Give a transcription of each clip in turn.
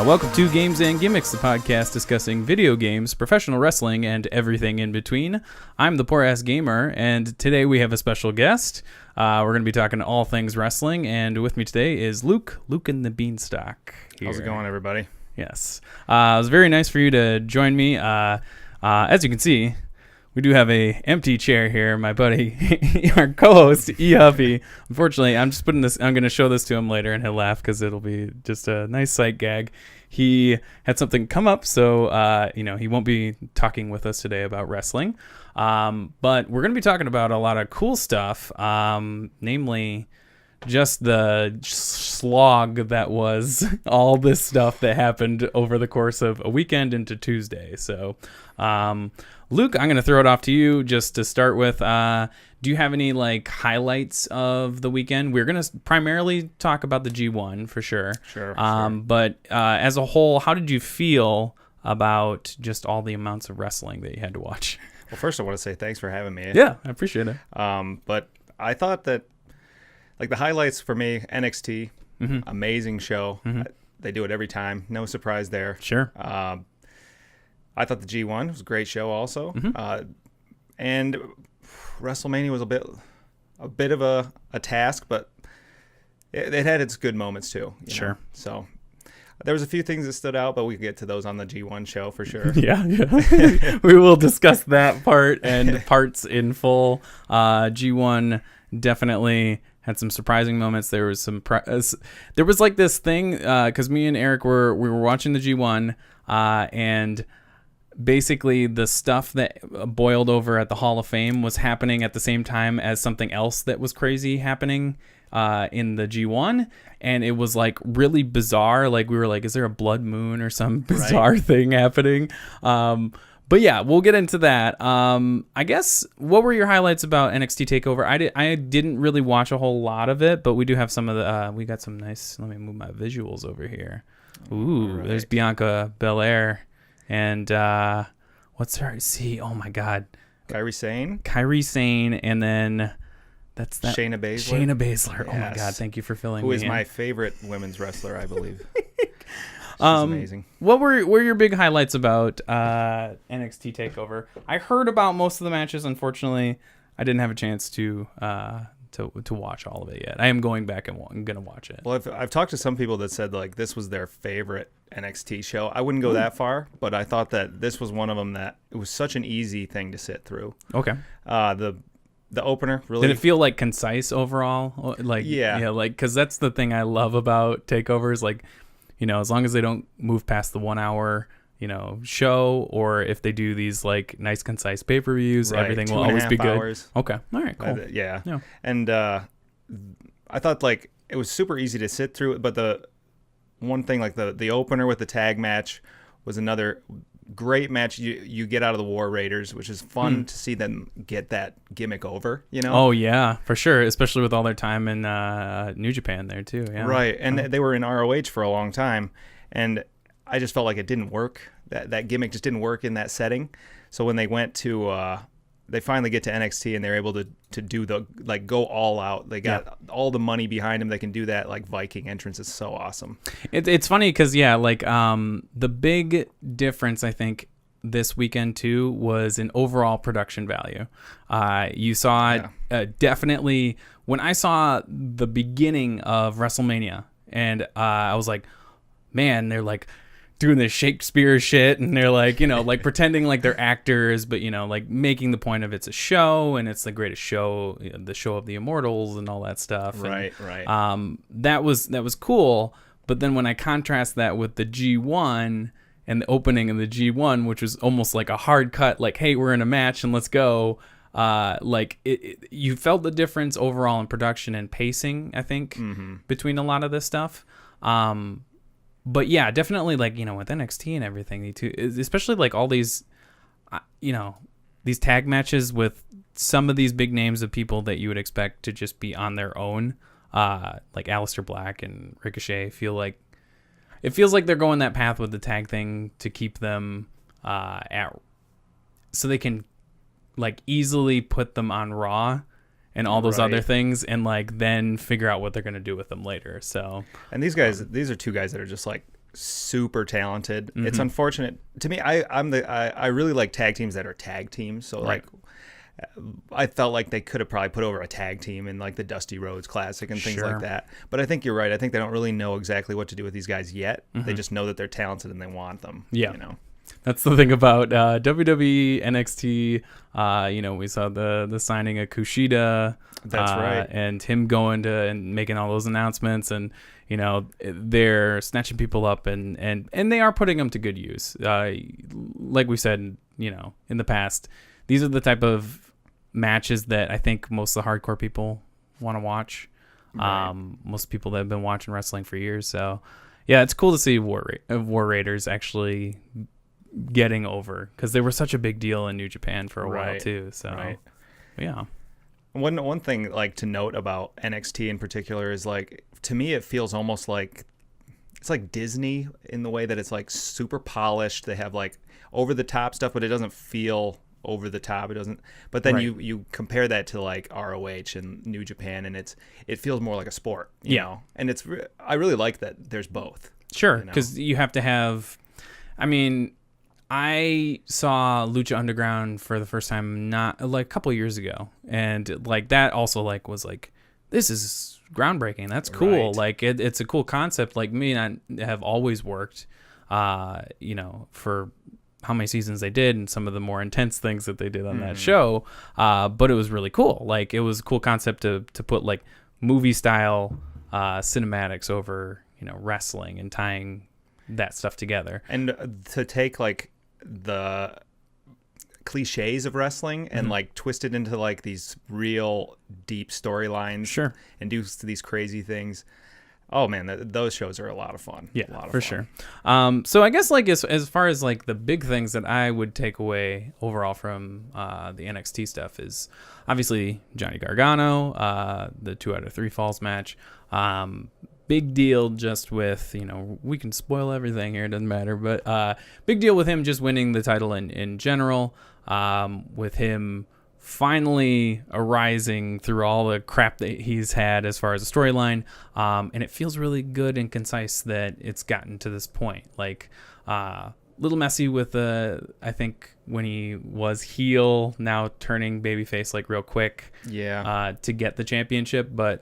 Welcome to Games and Gimmicks, the podcast discussing video games, professional wrestling, and everything in between. I'm the Poor Ass Gamer, and today we have a special guest. We're going to be talking all things wrestling, and with me today is Lukeandthebeanstalk. How's it going, everybody? Yes. It was very nice for you to join me. As you can see, we do have a empty chair here. My buddy, our co-host, E. Huffy. Unfortunately, I'm going to show this to him later, and he'll laugh because it'll be just a nice sight gag. He had something come up, so he won't be talking with us today about wrestling. But we're going to be talking about a lot of cool stuff, namely just the slog that was all this stuff that happened over the course of a weekend into Tuesday. So, Luke, I'm going to throw it off to you just to start with. Do you have any highlights of the weekend? We're going to primarily talk about the G1 for sure. Sure. But as a whole, how did you feel about just all the amounts of wrestling that you had to watch? Well, first I want to say thanks for having me. Yeah, I appreciate it. But I thought that the highlights for me, NXT, amazing show. They do it every time. No surprise there. Sure. I thought the G1 was a great show also. And WrestleMania was a bit of a task, but it had its good moments too. Sure. Know? So there was a few things that stood out, but we can get to those on the G1 show for sure. Yeah. We will discuss that part and parts in full. G1 definitely had some surprising moments. There was there was this thing because me and Eric we were watching the G1 and basically the stuff that boiled over at the Hall of Fame was happening at the same time as something else that was crazy happening in the G1, and it was really bizarre. We were is there a blood moon or some bizarre thing happening? But yeah, we'll get into that. I guess, what were your highlights about NXT Takeover? I didn't really watch a whole lot of it, but we do have some of the we got some nice. Let me move my visuals over here. Ooh, right. There's Bianca Belair. And what's her? See, oh my God, Kairi Sane, and then that's that Shayna Baszler. Yes. Oh my God, thank you for filling me in. Who is my favorite women's wrestler, I believe. She's amazing. What were your big highlights about NXT Takeover? I heard about most of the matches. Unfortunately, I didn't have a chance to watch all of it yet. I am going back and I'm gonna watch it. Well, I've talked to some people that said this was their favorite NXT show. I wouldn't go that far, but I thought that this was one of them that it was such an easy thing to sit through. Okay. The opener really. Did it feel concise overall? Yeah, because that's the thing I love about takeovers. As long as they don't move past the 1 hour show, or if they do these nice concise pay-per-views, everything will always be good. Hours. Okay. All right, cool. Yeah. And I thought it was super easy to sit through it, but the one thing the opener with the tag match was another great match. You get out of the War Raiders, which is fun to see them get that gimmick over, Oh yeah, for sure, especially with all their time in New Japan there too. Yeah. Right. And they were in ROH for a long time, and I just felt like it didn't work. That gimmick just didn't work in that setting. So when they went to they finally get to NXT and they're able to do the go all out. They got all the money behind them. They can do that Viking entrance is so awesome. It's funny because the big difference I think this weekend too was in overall production value. You saw definitely when I saw the beginning of WrestleMania, and I was like, man, they're doing this Shakespeare shit, and they're pretending they're actors, but making the point of it's a show and it's the greatest show, the show of the immortals and all that stuff. Right. That was cool. But then when I contrast that with the G1 and the opening of the G1, which was almost like a hard cut, hey, we're in a match and let's go. You felt the difference overall in production and pacing, I think, between a lot of this stuff. But yeah, definitely with NXT and everything, especially all these, these tag matches with some of these big names of people that you would expect to just be on their own, like Aleister Black and Ricochet. It feels like they're going that path with the tag thing to keep them so they can easily put them on Raw and all those other things, and then figure out what they're going to do with them later. So, and these are two guys that are just super talented. It's unfortunate to me. I really like tag teams that are tag teams. So like, I felt like they could have probably put over a tag team in like the Dusty Rhodes Classic and things like that. But I think you're right. I think they don't really know exactly what to do with these guys yet. They just know that they're talented and they want them. Yeah. You know? That's the thing about WWE, NXT. We saw the signing of Kushida. That's right. And him going to and making all those announcements, and they're snatching people up, and they are putting them to good use. Like we said, in the past, these are the type of matches that I think most of the hardcore people want to watch. Right. Most people that have been watching wrestling for years. So, yeah, it's cool to see War Raiders actually getting over, because they were such a big deal in New Japan for a while too. So, yeah. One thing like to note about NXT in particular is like, to me it feels almost like it's like Disney in the way that it's like super polished. They have like over the top stuff, but it doesn't feel over the top. It doesn't. But then you compare that to like ROH and New Japan, and it feels more like a sport. You know? And I really like that there's both. Sure, because you have to have. I mean, I saw Lucha Underground for the first time not like a couple of years ago, and like that also like was like, this is groundbreaking. That's cool. Right. Like it's a cool concept. Like me and I have always worked, for how many seasons they did and some of the more intense things that they did on that show. But it was really cool. Like it was a cool concept to put like movie style cinematics over wrestling and tying that stuff together, and to take like the cliches of wrestling and like twist it into like these real deep storylines, and do these crazy things. Oh man, those shows are a lot of fun. Yeah, a lot of for fun. sure. So I guess like as far as like the big things that I would take away overall from the NXT stuff is obviously Johnny Gargano, the 2 out of 3 falls match. Big deal just with, we can spoil everything here, it doesn't matter, but big deal with him just winning the title in general, with him finally arising through all the crap that he's had as far as the storyline, and it feels really good and concise that it's gotten to this point. Like, little messy with I think when he was heel, now turning babyface like real quick, to get the championship, but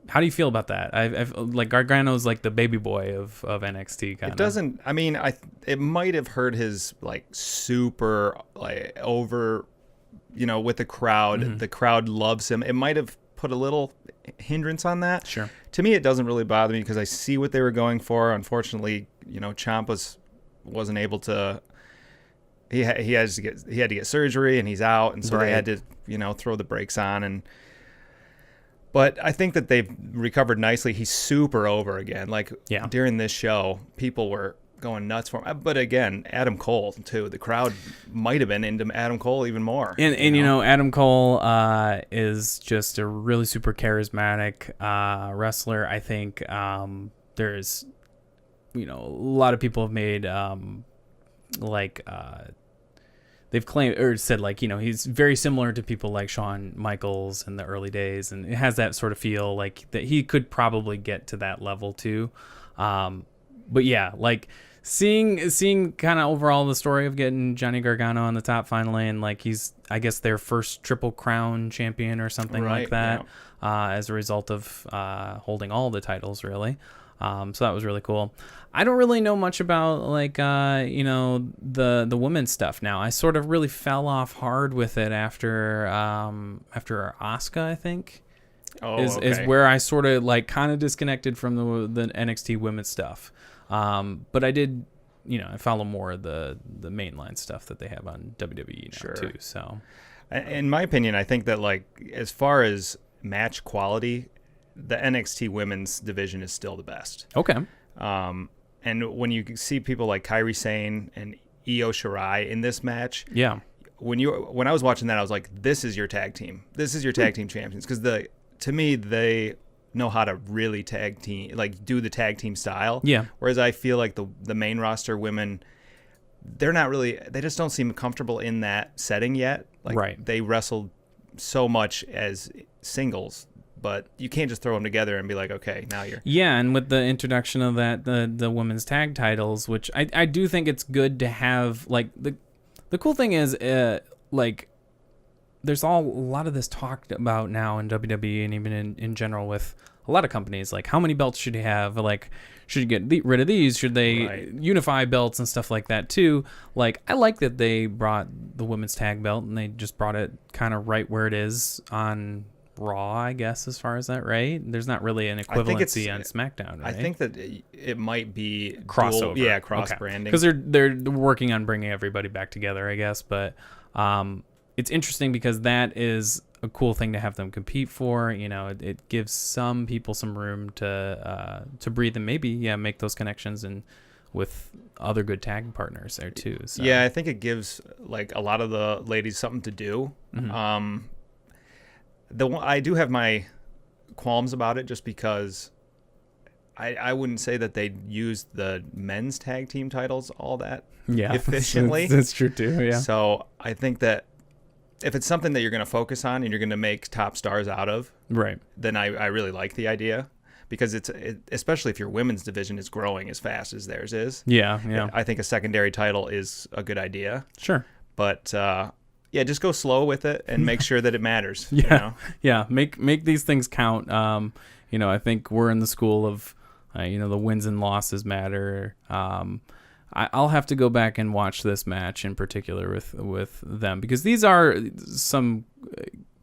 how do you feel about that? I've like Gargano's like the baby boy of NXT kind of. It doesn't. I mean, it might have hurt his like super like over, with the crowd. The crowd loves him. It might have put a little hindrance on that. Sure. To me, it doesn't really bother me because I see what they were going for. Unfortunately, Ciampa wasn't able to. He had to get surgery, and he's out, and so they had to throw the brakes on. But I think that they've recovered nicely. He's super over again. Like during this show, people were going nuts for him. But again, Adam Cole too. The crowd might have been into Adam Cole even more. And Adam Cole is just a really super charismatic wrestler. I think there's a lot of people have made they've claimed or said like he's very similar to people like Shawn Michaels in the early days, and it has that sort of feel like that he could probably get to that level too. But yeah, like seeing kind of overall the story of getting Johnny Gargano on the top finally, and like he's I guess their first Triple Crown champion or something like that, as a result of holding all the titles really. So that was really cool. I don't really know much about like the women's stuff now. I sort of really fell off hard with it after Asuka, I think. Is where I sort of like kind of disconnected from the NXT women's stuff. But I did, I follow more of the mainline stuff that they have on WWE now too. So, in my opinion, I think that like as far as match quality, the NXT women's division is still the best. Okay. And when you see people like Kairi Sane and Io Shirai in this match, when I was watching that, I was like, this is your tag team. This is your tag team champions. Because to me, they know how to really tag team, like do the tag team style. Yeah. Whereas I feel like the main roster women, they just don't seem comfortable in that setting yet. Like they wrestled so much as singles but you can't just throw them together and be like, okay, now you're... Yeah, and with the introduction of that, the women's tag titles, which I do think it's good to have, like, the cool thing is, like, there's a lot of this talked about now in WWE and even in general with a lot of companies, like how many belts should you have? Like, should you get rid of these? Should they unify belts and stuff like that too? Like, I like that they brought the women's tag belt and they just brought it kind of right where it is on Raw, I guess, as far as that, right? There's not really an equivalency on SmackDown, right? I think that it might be crossover. Cross-branding. Because they're working on bringing everybody back together, I guess. But it's interesting because that is a cool thing to have them compete for. You know, it gives some people some room to breathe and maybe make those connections and with other good tag partners there too. So. Yeah, I think it gives like a lot of the ladies something to do. Mm-hmm. I do have my qualms about it just because I wouldn't say that they used the men's tag team titles all that efficiently. That's true too. Yeah. So I think that if it's something that you're going to focus on and you're going to make top stars out of, right, then I really like the idea because especially if your women's division is growing as fast as theirs is. Yeah. I think a secondary title is a good idea. Sure. But just go slow with it and make sure that it matters. Yeah. You know? Yeah. Make these things count. I think we're in the school of, the wins and losses matter. I'll have to go back and watch this match in particular with them because these are some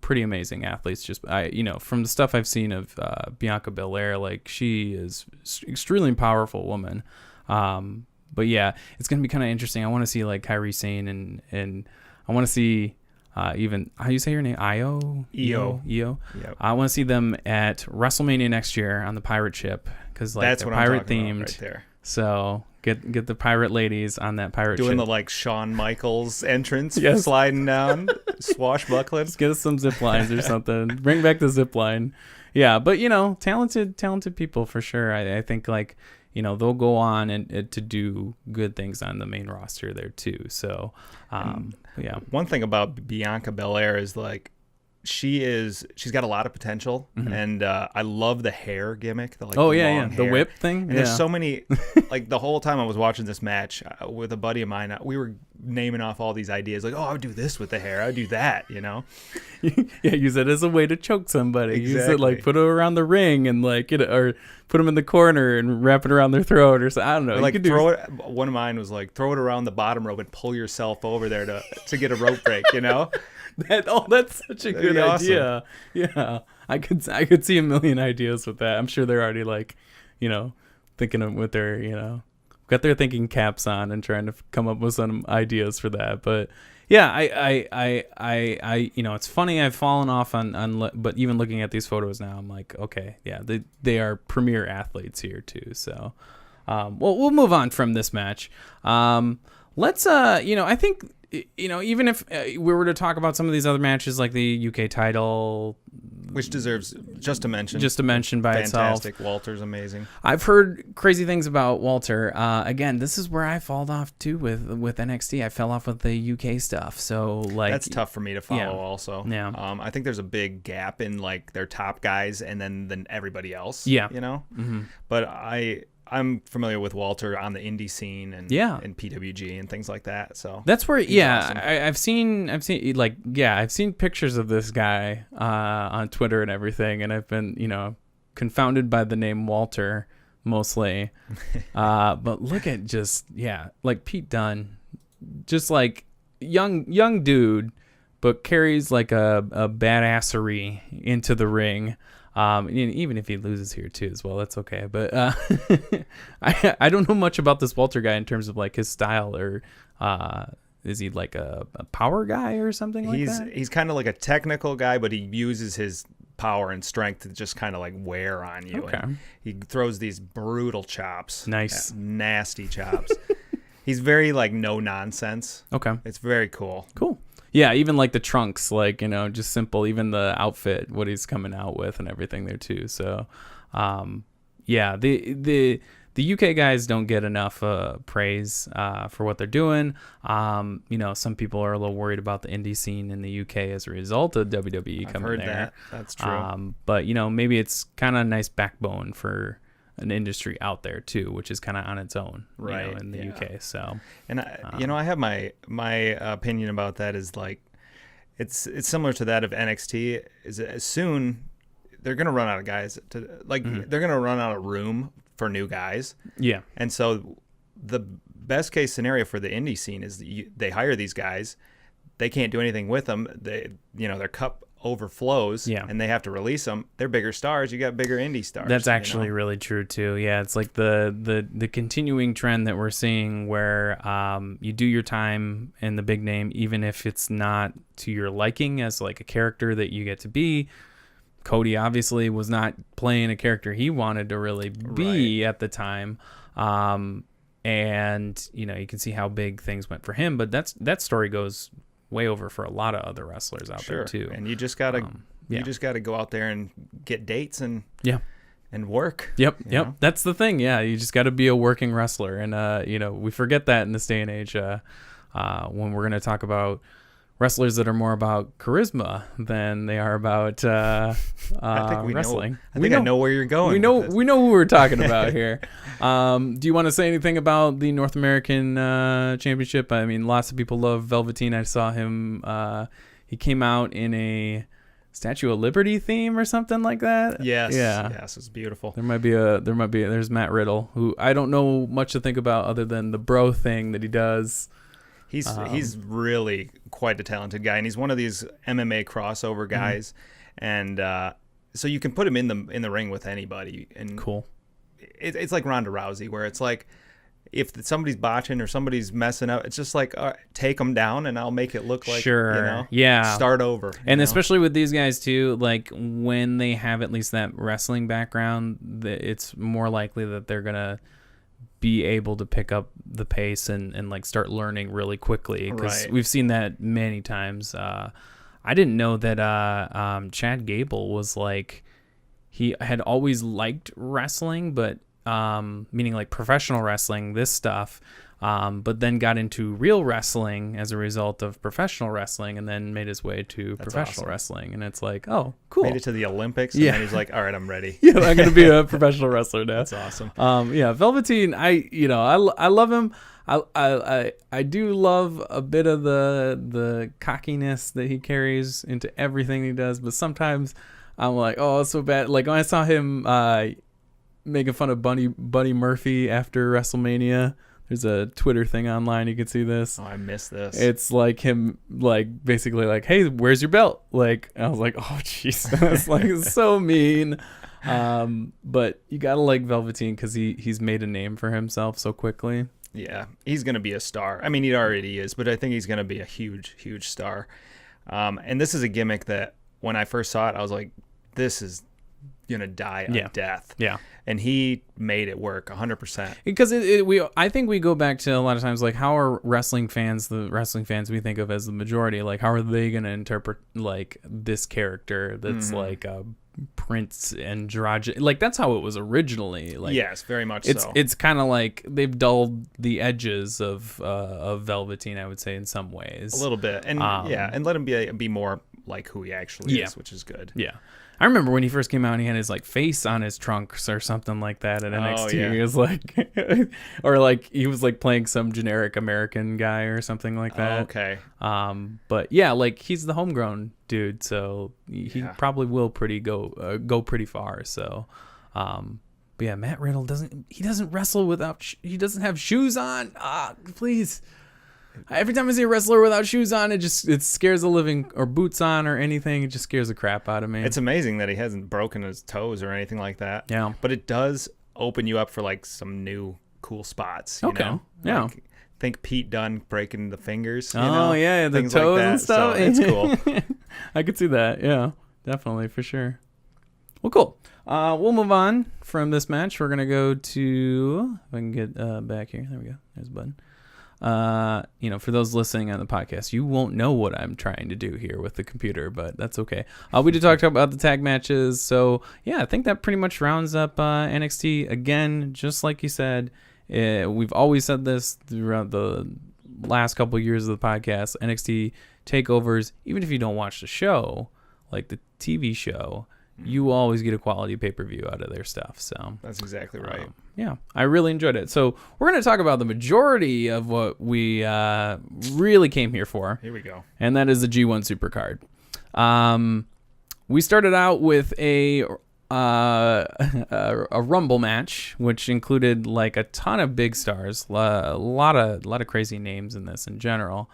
pretty amazing athletes. Just from the stuff I've seen of Bianca Belair, like she is extremely powerful woman. But yeah, it's gonna be kind of interesting. I want to see like Kairi Sane and I want to see even how you say her name, Io. Yep. I want to see them at WrestleMania next year on the pirate ship because like that's they're what pirate I'm talking themed. about right there. So get the pirate ladies on that pirate ship. Doing the like Shawn Michaels entrance, sliding down, swashbuckling. Let's get us some zip lines or something. Bring back the zip line. Yeah, but talented people for sure. I think like they'll go on and to do good things on the main roster there too. So yeah. One thing about Bianca Belair is like she's got a lot of potential, and I love the hair gimmick. The long hair. The whip thing. And there's so many, like the whole time I was watching this match with a buddy of mine, we were naming off all these ideas, like, oh, I would do this with the hair, I would do that, Yeah, use it as a way to choke somebody. Exactly. Use it like put it around the ring and like or put them in the corner and wrap it around their throat or something. I don't know. Like throw it. One of mine was like throw it around the bottom rope and pull yourself over there to get a rope break. That's such a good idea. Awesome. Yeah, I could see a million ideas with that. I'm sure they're already like, thinking of with their, got their thinking caps on and trying to come up with some ideas for that. But yeah, I it's funny I've fallen off on but even looking at these photos now, I'm like, okay, yeah, they are premier athletes here too. So, we'll move on from this match. Let's I think. Even if we were to talk about some of these other matches like the UK title, which deserves just a mention by Fantastic. Itself. Walter's amazing. I've heard crazy things about Walter. Again, this is where I fall off too with NXT. I fell off with the UK stuff. So like that's tough for me to follow also. Yeah. I think there's a big gap in like their top guys and then everybody else. Yeah. Mm-hmm. But I'm familiar with Walter on the indie scene and PWG and things like that. So that's where awesome. I've seen pictures of this guy on Twitter and everything, and I've been confounded by the name Walter mostly. But look at just like Pete Dunne, just like young dude, but carries like a badassery into the ring. Even if he loses here too as well, that's okay. But I don't know much about this Walter guy in terms of like his style, or is he like a power guy or something like that? He's kind of like a technical guy, but he uses his power and strength to just kind of like wear on you. Okay. And he throws these brutal chops. Nice. Nasty chops. He's very like no nonsense. Okay. It's very cool. Cool. Yeah, even like the trunks, like, just simple, even the outfit, what he's coming out with and everything there too. So, the the UK guys don't get enough praise for what they're doing. Some people are a little worried about the indie scene in the UK as a result of WWE I've coming heard there. That's true. But maybe it's kind of a nice backbone for an industry out there too, which is kind of on its own, right? In the UK. So, and I have my opinion about that is like, it's similar to that of NXT. Is as soon they're gonna run out of guys they're gonna run out of room for new guys. Yeah. And so the best case scenario for the indie scene is they hire these guys, they can't do anything with them. Their cup overflows, and they have to release them. They're bigger stars. You got bigger indie stars. That's actually really true too. Yeah, it's like the continuing trend that we're seeing where you do your time in the big name, even if it's not to your liking as like a character that you get to be. Cody obviously was not playing a character he wanted to really be at the time. And you can see how big things went for him, but that story goes way over for a lot of other wrestlers out there too. And you just gotta go out there and get dates and work. Yep. That's the thing. Yeah, you just got to be a working wrestler, and we forget that in this day and age. When we're gonna talk about wrestlers that are more about charisma than they are about wrestling. I know where you're going. We know who we're talking about here. Do you want to say anything about the North American Championship? I mean, lots of people love Velveteen. I saw him. He came out in a Statue of Liberty theme or something like that. Yes. Yeah. Yes, it's beautiful. There's Matt Riddle, who I don't know much to think about other than the bro thing that he does. He's really quite a talented guy, and he's one of these MMA crossover guys, and so you can put him in the ring with anybody. And cool. It's like Ronda Rousey, where it's like if somebody's botching or somebody's messing up, it's just like take them down, and I'll make it look like start over. And especially with these guys too, like when they have at least that wrestling background, it's more likely that they're gonna be able to pick up the pace and like start learning really quickly, because we've seen that many times. I didn't know that Chad Gable was like, he had always liked wrestling, but meaning like professional wrestling, this stuff, but then got into real wrestling as a result of professional wrestling, and then made his way to professional wrestling. And it's like, oh, cool. Made it to the Olympics, and then he's like, all right, I'm ready. Yeah, I'm going to be a professional wrestler now. That's awesome. Velveteen, I love him. I do love a bit of the cockiness that he carries into everything he does, but sometimes I'm like, oh, it's so bad. Like when I saw him making fun of Buddy Murphy after WrestleMania. There's a Twitter thing online. You can see this. Oh, I missed this. It's like him, like basically like, hey, where's your belt? Like, I was like, oh, jeez. That's like so mean. But you got to like Velveteen because he's made a name for himself so quickly. Yeah, he's going to be a star. I mean, he already is, but I think he's going to be a huge, huge star. And this is a gimmick that when I first saw it, I was like, this is going to die a death. Yeah. And he made it work 100%. Because I think we go back to a lot of times, like, how are wrestling fans, the wrestling fans we think of as the majority, like, how are they going to interpret, like, this character that's like a Prince androgynous? Like, that's how it was originally. Like, yes, very much so. It's kind of like they've dulled the edges of Velveteen, I would say, in some ways. A little bit. And and let him be more like who he actually is, which is good. Yeah. I remember when he first came out, he had his like face on his trunks or something like that at NXT. Oh, yeah. He was like, or like he was like playing some generic American guy or something like that. Oh, okay. But yeah, like he's the homegrown dude, so he probably will go pretty far. So, but yeah, Matt Riddle doesn't wrestle without he doesn't have shoes on. Please. Every time I see a wrestler without shoes on, it scares the living, or boots on or anything. It just scares the crap out of me. It's amazing that he hasn't broken his toes or anything like that. Yeah. But it does open you up for like some new cool spots. You know? Yeah. Like, think Pete Dunne breaking the fingers. Yeah, the things toes like that. and stuff. So it's cool. I could see that. Yeah, definitely, for sure. Well, cool. We'll move on from this match. We're going to go to, if I can get back here. There we go. There's a button. For those listening on the podcast, you won't know what I'm trying to do here with the computer, but that's okay. We did talk about the tag matches. So, yeah, I think that pretty much rounds up NXT. Again, just like you said, we've always said this throughout the last couple of years of the podcast, NXT takeovers, even if you don't watch the show, like the TV show, you always get a quality pay-per-view out of their stuff. So that's exactly right. Yeah, I really enjoyed it. So we're going to talk about the majority of what we really came here for. Here we go. And that is the G1 Supercard. We started out with a Rumble match, which included like a ton of big stars, a lot of crazy names in this in general.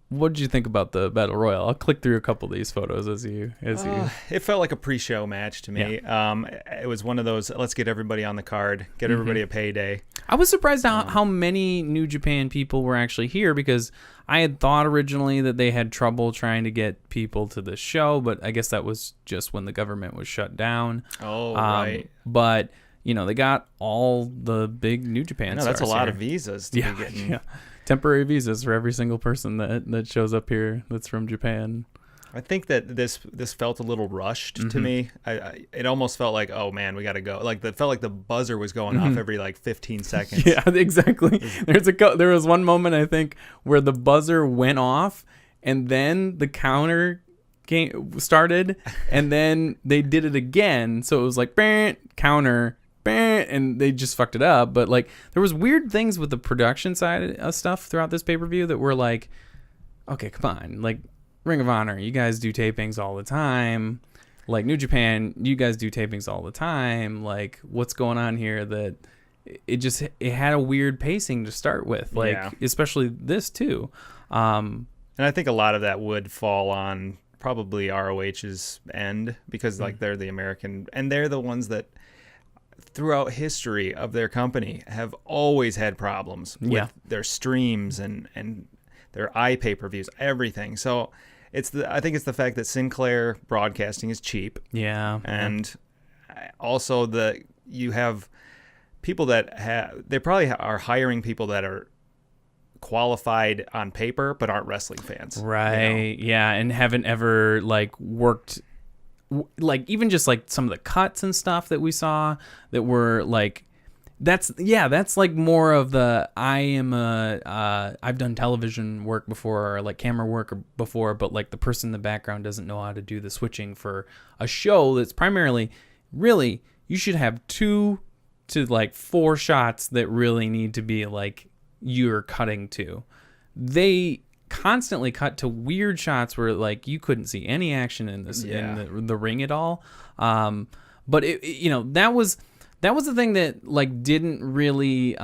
What did you think about the Battle Royal? I'll click through a couple of these photos as you. It felt like a pre-show match to me. Yeah. It was one of those, let's get everybody on the card, get everybody a payday. I was surprised how many New Japan people were actually here, because I had thought originally that they had trouble trying to get people to the show, but I guess that was just when the government was shut down. Oh, right. But, they got all the big New Japan stars. That's a lot here. of visas to be getting. Yeah. Temporary visas for every single person that shows up here that's from Japan. I think that this felt a little rushed to me. It almost felt like, oh man, we got to go. It felt like the buzzer was going off every 15 seconds. Yeah, exactly. There was one moment, I think, where the buzzer went off and then the counter started and then they did it again. So it was like counter, and they just fucked it up. But there was weird things with the production side of stuff throughout this pay-per-view that were like, okay, come on, Ring of Honor, you guys do tapings all the time. New Japan, you guys do tapings all the time. What's going on here? That it had a weird pacing to start with, especially this too. And I think a lot of that would fall on probably ROH's end, because they're the American, and they're the ones that throughout history of their company have always had problems with their streams and their pay-per-views, everything. So I think it's the fact that Sinclair Broadcasting is cheap. Yeah. And also you have people that they probably are hiring people that are qualified on paper but aren't wrestling fans. Right. Yeah, and haven't ever worked even just some of the cuts and stuff that we saw that were that's more of the I've done television work before, or camera work before, but the person in the background doesn't know how to do the switching for a show that's primarily, really, you should have 2 to 4 shots that really need to be you're cutting to. They constantly cut to weird shots where you couldn't see any action in this in the ring at all. But that was the thing that didn't really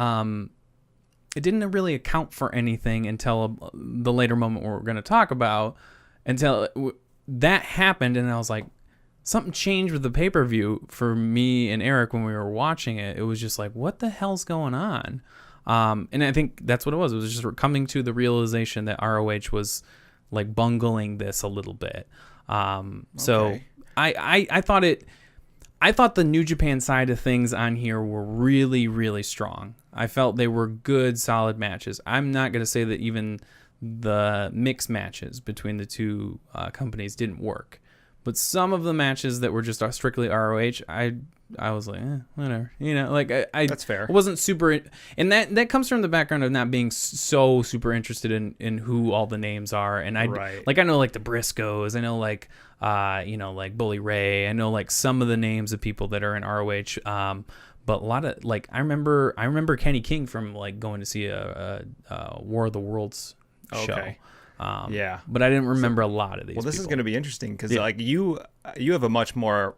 it didn't really account for anything until the later moment we're going to talk about, until that happened, and I was like, something changed with the pay-per-view for me and Eric when we were watching it. It was just what the hell's going on? And I think that's what it was. It was just coming to the realization that ROH was bungling this a little bit. So I thought the New Japan side of things on here were really, really strong. I felt they were good, solid matches. I'm not going to say that even the mixed matches between the two companies didn't work. But some of the matches that were just strictly ROH, I was whatever. That's fair. I wasn't super... And that comes from the background of not being so super interested in who all the names are. And I know the Briscoes. I know Bully Ray. I know some of the names of people that are in ROH. But a lot of I remember Kenny King from going to see a War of the Worlds show. Okay. But I didn't remember a lot of these. Well, this people. is going to be interesting because you have a much more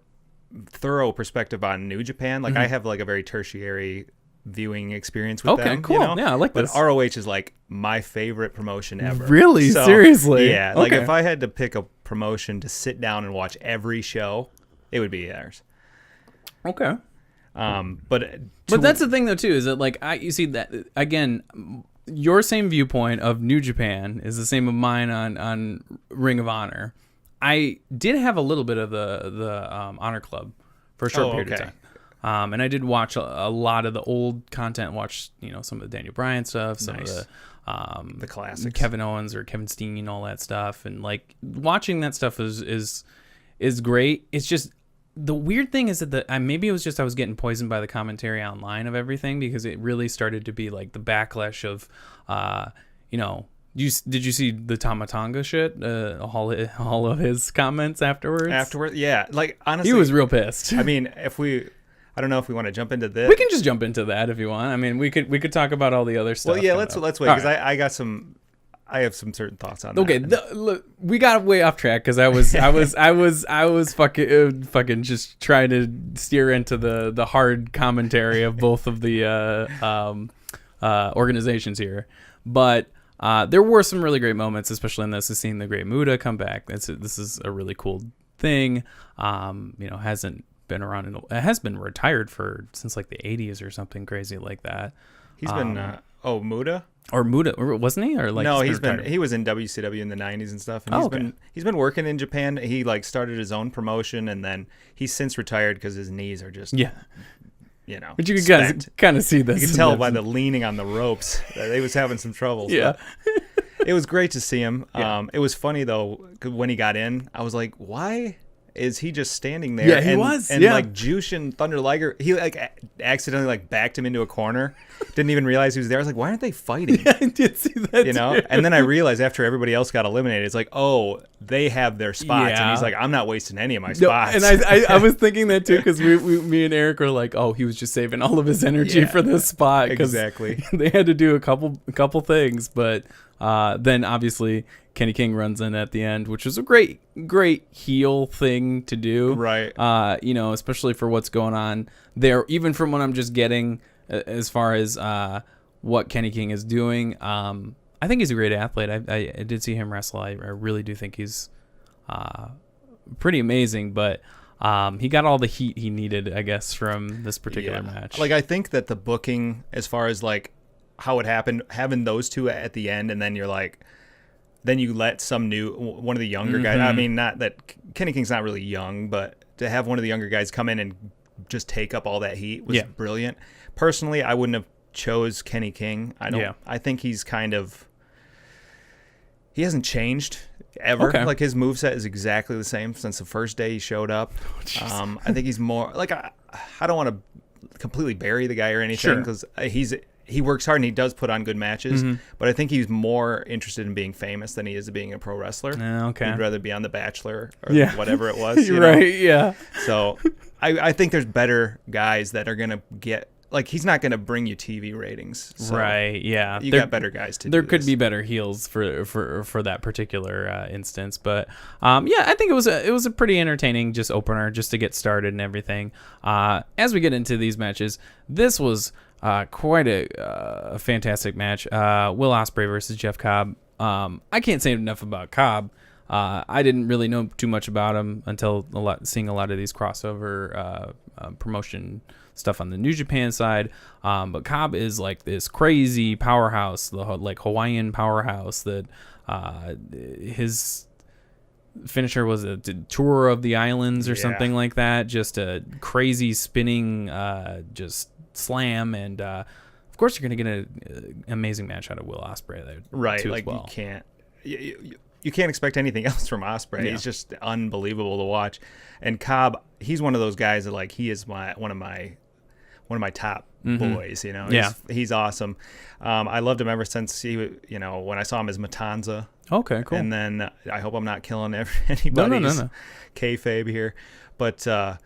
thorough perspective on New Japan. I have a very tertiary viewing experience with them. Okay, cool. Yeah, I like this. But ROH is my favorite promotion ever. Really? So, seriously? Yeah. Okay. If I had to pick a promotion to sit down and watch every show, it would be theirs. Okay. But that's the thing though too, is that you see that again, your same viewpoint of New Japan is the same of mine on Ring of Honor. I did have a little bit of the Honor Club for a short period of time. And I did watch a lot of the old content. Watch some of the Daniel Bryan stuff, some of the classics, Kevin Owens or Kevin Steen, all that stuff, and like watching that stuff is great. It's just the weird thing is that maybe it was just I was getting poisoned by the commentary online of everything, because it really started to be like the backlash of did you see the Tama Tonga shit? All of his comments afterwards. Yeah. Like, honestly, he was real pissed. I mean, I don't know if we want to jump into this. We can just jump into that if you want. I mean, we could talk about all the other stuff. Well, yeah, let's wait, because I have some certain thoughts on that. Okay, look, we got way off track because I was fucking just trying to steer into the hard commentary of both of the organizations here, but. There were some really great moments, especially in this, is seeing the Great Muta come back. This is a really cool thing. Hasn't been around has been retired since like the 80s or something crazy like that. He's been Muta, wasn't he? Or like no, he was in WCW in the 90s and stuff. And he's been working in Japan. He like started his own promotion, and then he's since retired because his knees are just but you can kind of see this. You can tell by the leaning on the ropes that he was having some troubles. Yeah. It was great to see him. Yeah. It was funny, though, when he got in. I was like, why is he just standing there? Yeah, he was. And like Jushin Thunder Liger, he like accidentally like backed him into a corner. Didn't even realize he was there. I was like, why aren't they fighting? Yeah, I did see that too. And then I realized after everybody else got eliminated, it's like, oh, they have their spots. Yeah. And he's like, I'm not wasting any of my spots. And I was thinking that too, because me and Eric were like, oh, he was just saving all of his energy for this spot. Exactly. They had to do a couple things, but then obviously Kenny King runs in at the end, which was a great heel thing to do. Right. Especially for what's going on there, even from what I'm just getting as far as what Kenny King is doing. I think he's a great athlete. I did see him wrestle. I really do think he's pretty amazing, but he got all the heat he needed, I guess, from this particular match. Like, I think that the booking, as far as like how it happened, having those two at the end, and then you're like, then you let one of the younger guys. I mean, not that Kenny King's not really young, but to have one of the younger guys come in and just take up all that heat was brilliant. Personally, I wouldn't have chose Kenny King. I think he's he hasn't changed ever. Okay. Like, his moveset is exactly the same since the first day he showed up. I think he's more like, I don't want to completely bury the guy or anything, because he works hard and he does put on good matches, but I think he's more interested in being famous than he is being a pro wrestler. Okay. He'd rather be on The Bachelor or whatever it was. Right, yeah. So I think there's better guys that are going to get, like, he's not going to bring you TV ratings. So right, yeah. You got better guys to do There could this. be better heels for that particular instance, but I think it was a pretty entertaining just opener just to get started and everything. As we get into these matches, this was quite a fantastic match. Will Ospreay versus Jeff Cobb. I can't say enough about Cobb. I didn't really know too much about him until seeing a lot of these crossover promotion stuff on the New Japan side. But Cobb is like this crazy powerhouse, like Hawaiian powerhouse that his finisher was a tour of the islands or something like that. Just a crazy spinning just slam, and of course you're gonna get an amazing match out of Will Ospreay there, right? too, like, as well. You can't expect anything else from Ospreay. He's just unbelievable to watch. And Cobb, he's one of those guys that, like, he is one of my top boys. He's awesome. I loved him ever since when I saw him as Matanza. Okay, cool. And then I hope I'm not killing anybody's No. kayfabe here, but the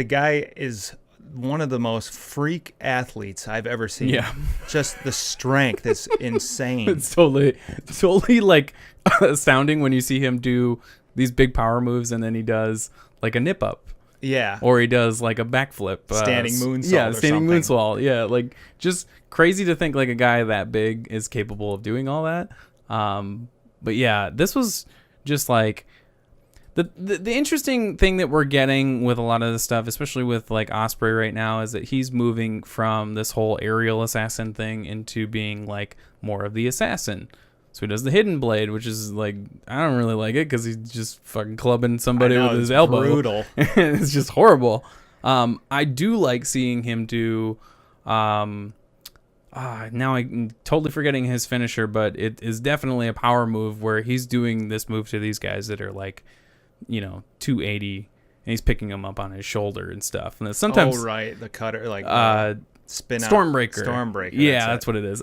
guy is one of the most freak athletes I've ever seen. Yeah. Just the strength is insane. It's totally like astounding when you see him do these big power moves and then he does like a nip up. Yeah. Or he does like a backflip. Standing moonsault. Yeah, standing moonsault. Yeah, like just crazy to think like a guy that big is capable of doing all that. But yeah, this was just like the interesting thing that we're getting with a lot of this stuff, especially with like Ospreay right now, is that he's moving from this whole aerial assassin thing into being like more of the assassin. So he does the hidden blade, which is like, I don't really like it because he's just fucking clubbing somebody with his elbow. Brutal. It's just horrible. I do like seeing him do. Now I'm totally forgetting his finisher, but it is definitely a power move where he's doing this move to these guys that are like, 280, and he's picking them up on his shoulder and stuff. And sometimes, right, the cutter, like spin Stormbreaker. Stormbreaker. Yeah, that's what it is.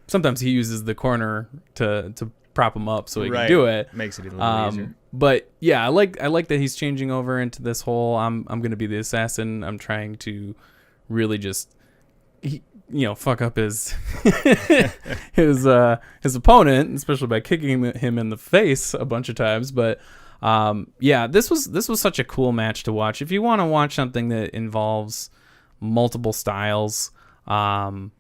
Sometimes he uses the corner to prop him up so he can do it. Makes it a little easier. But yeah, I like that he's changing over into this whole I'm going to be the assassin. I'm trying to really just fuck up his his opponent, especially by kicking him in the face a bunch of times. But this was such a cool match to watch. If you want to watch something that involves multiple styles, and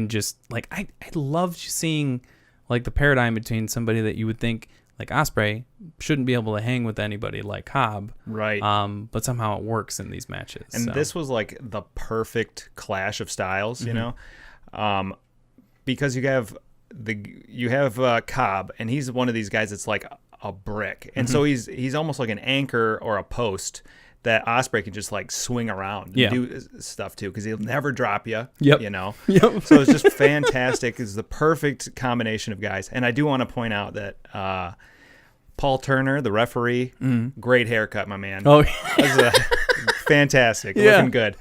just like I love seeing like the paradigm between somebody that you would think like Ospreay shouldn't be able to hang with anybody like Cobb, right? But somehow it works in these matches. And this was like the perfect clash of styles, because you have Cobb, and he's one of these guys that's like a brick, and so he's almost like an anchor or a post that Ospreay can just like swing around and do stuff too, because he'll never drop you. Yep. So it's just fantastic. It's the perfect combination of guys. And I do want to point out that Paul Turner, the referee, great haircut, my man. Oh, fantastic. Looking good.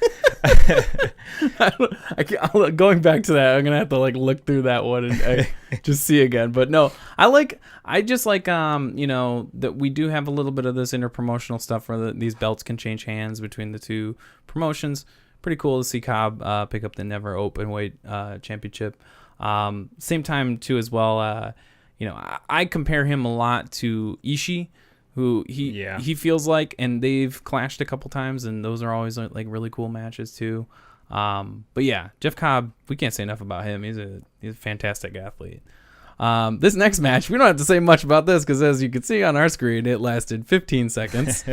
Going back to that, I'm gonna have to like look through that one and just see again. But no, I just like that we do have a little bit of this interpromotional stuff where these belts can change hands between the two promotions. Pretty cool to see Cobb pick up the never open weight championship. Same time too as well. I compare him a lot to Ishii, who he feels like, and they've clashed a couple times, and those are always like really cool matches too. But yeah, Jeff Cobb, we can't say enough about him. He's a fantastic athlete. This next match, we don't have to say much about this because as you can see on our screen, it lasted 15 seconds.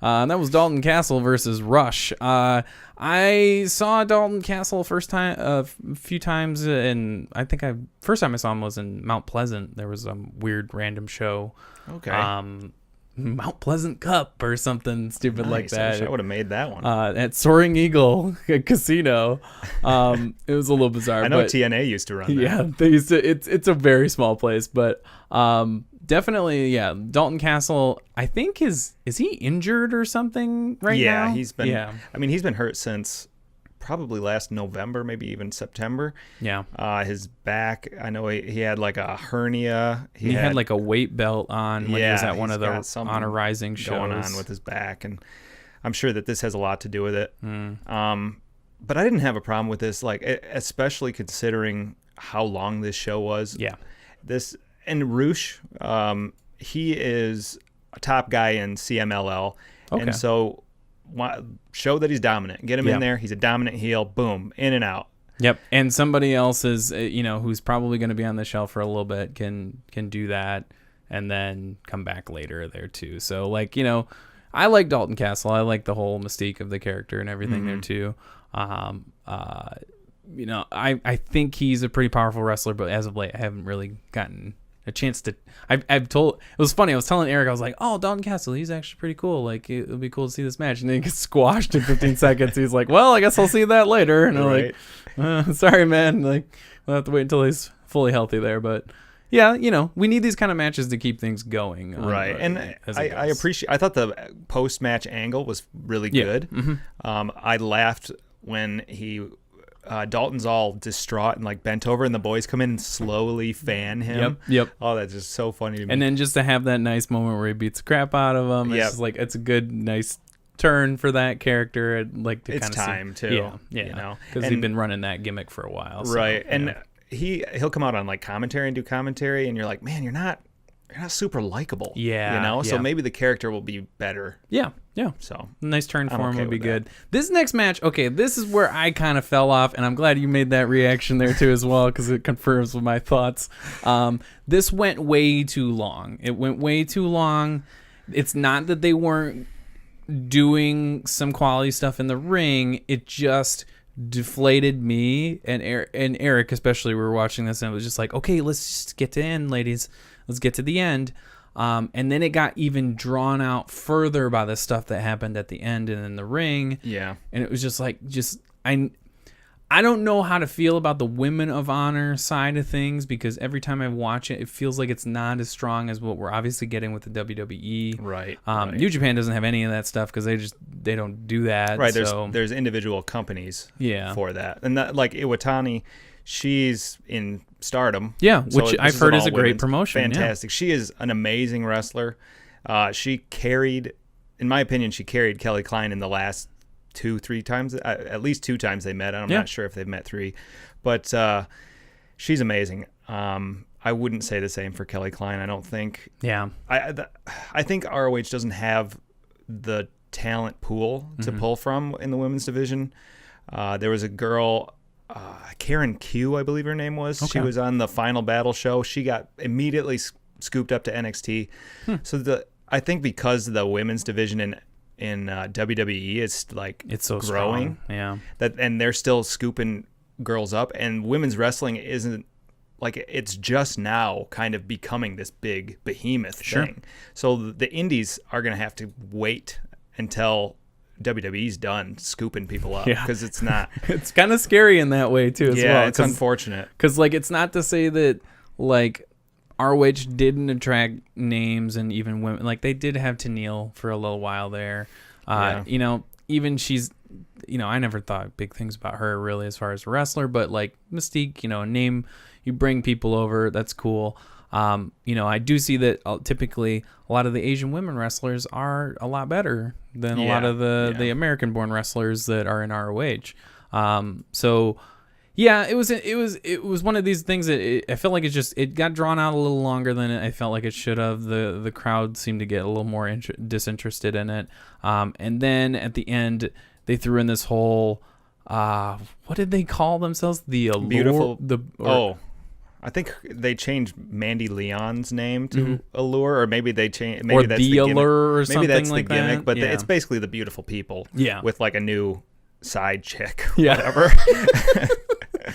And that was Dalton Castle versus Rush. I saw Dalton Castle a few times, and I think first time I saw him was in Mount Pleasant. There was a weird random show. Okay. Mount Pleasant Cup or something stupid like that. I wish I would have made that one. At Soaring Eagle Casino. It was a little bizarre. I know TNA used to run that. Yeah, they used to. It's a very small place, but definitely, yeah. Dalton Castle, I think is he injured or something right now? Yeah, he's been. Yeah. I mean, he's been hurt since probably last November, maybe even September. Yeah. His back, I know he had like a hernia. He had like a weight belt on when he was at one of the Honor Rising shows. Going on with his back, and I'm sure that this has a lot to do with it. But I didn't have a problem with this, like especially considering how long this show was. Yeah. And Rush, he is a top guy in CMLL, and so show that he's dominant. Get him in there. He's a dominant heel. Boom, in and out. Yep. And somebody else is, who's probably going to be on the shelf for a little bit can do that and then come back later there too. So like, I like Dalton Castle. I like the whole mystique of the character and everything there too. I think he's a pretty powerful wrestler, but as of late, I haven't really gotten a chance to. It was funny. I was telling Eric, I was like, "Oh, Dalton Castle, he's actually pretty cool. Like, it'll be cool to see this match." And then he gets squashed in 15 seconds. He's like, "Well, I guess I'll see that later." And I'm like, "Sorry, man. Like, we'll have to wait until he's fully healthy there." But yeah, we need these kind of matches to keep things going. Right. And I appreciate. I thought the post-match angle was really good. I laughed when Dalton's all distraught and like bent over, and the boys come in and slowly fan him. Yep. Oh, that's just so funny to me. And then just to have that nice moment where he beats the crap out of him, it's just like it's a good, nice turn for that character. I'd like to it's kind of time too. Yeah, because he's been running that gimmick for a while. So, right, and he'll come out on like commentary and do commentary, and you're like, man, you're not super likable. Yeah, So maybe the character will be better. Yeah. So nice turn for him would be good. This next match, okay, this is where I kind of fell off, and I'm glad you made that reaction there too as well, because it confirms with my thoughts. This went way too long. It went way too long. It's not that they weren't doing some quality stuff in the ring. It just deflated me and Eric, especially. We were watching this, and it was just like, okay, let's just get to the end, ladies. Let's get to the end. And then it got even drawn out further by the stuff that happened at the end and in the ring. Yeah. And it was just like, I don't know how to feel about the Women of Honor side of things, because every time I watch it, it feels like it's not as strong as what we're obviously getting with the WWE. Right. New Japan doesn't have any of that stuff because they don't do that. Right. So. There's individual companies for that. And that, like Iwatani, she's in Stardom. Yeah, which I've heard is a great promotion. Fantastic. Yeah. She is an amazing wrestler. She carried, in my opinion, Kelly Klein in the last 2-3 times, at least 2 times they met. I'm not sure if they've met 3, but she's amazing. I wouldn't say the same for Kelly Klein, I don't think. Yeah. I think ROH doesn't have the talent pool to pull from in the women's division. There was a girl, Karen Q, I believe her name was. Okay. She was on the Final Battle show. She got immediately scooped up to NXT. So I think because the women's division in WWE is like it's so growing, strong. and they're still scooping girls up, and women's wrestling isn't like, it's just now kind of becoming this big behemoth thing. So the indies are going to have to wait until WWE's done scooping people up, because it's not. It's kind of scary in that way too. As well. Yeah, it's unfortunate. Because like, it's not to say that like ROH didn't attract names and even women. Like, they did have Tenille for a little while there. You know, even she's, you know, I never thought big things about her really as far as a wrestler, but like Mystique, you know, a name, you bring people over, that's cool. You know, I do see that typically a lot of the Asian women wrestlers are a lot better than a lot of the American-born wrestlers that are in ROH. So yeah, it was one of these things that I felt like it got drawn out a little longer than I felt like it should have. The crowd seemed to get a little more disinterested in it. And then at the end, they threw in this whole what did they call themselves? The Allure, I think they changed Mandy Leon's name to Allure, or maybe they changed, maybe that's the Allure or something like that. Maybe that's the gimmick, but it's basically the beautiful people. With like a new side chick, whatever.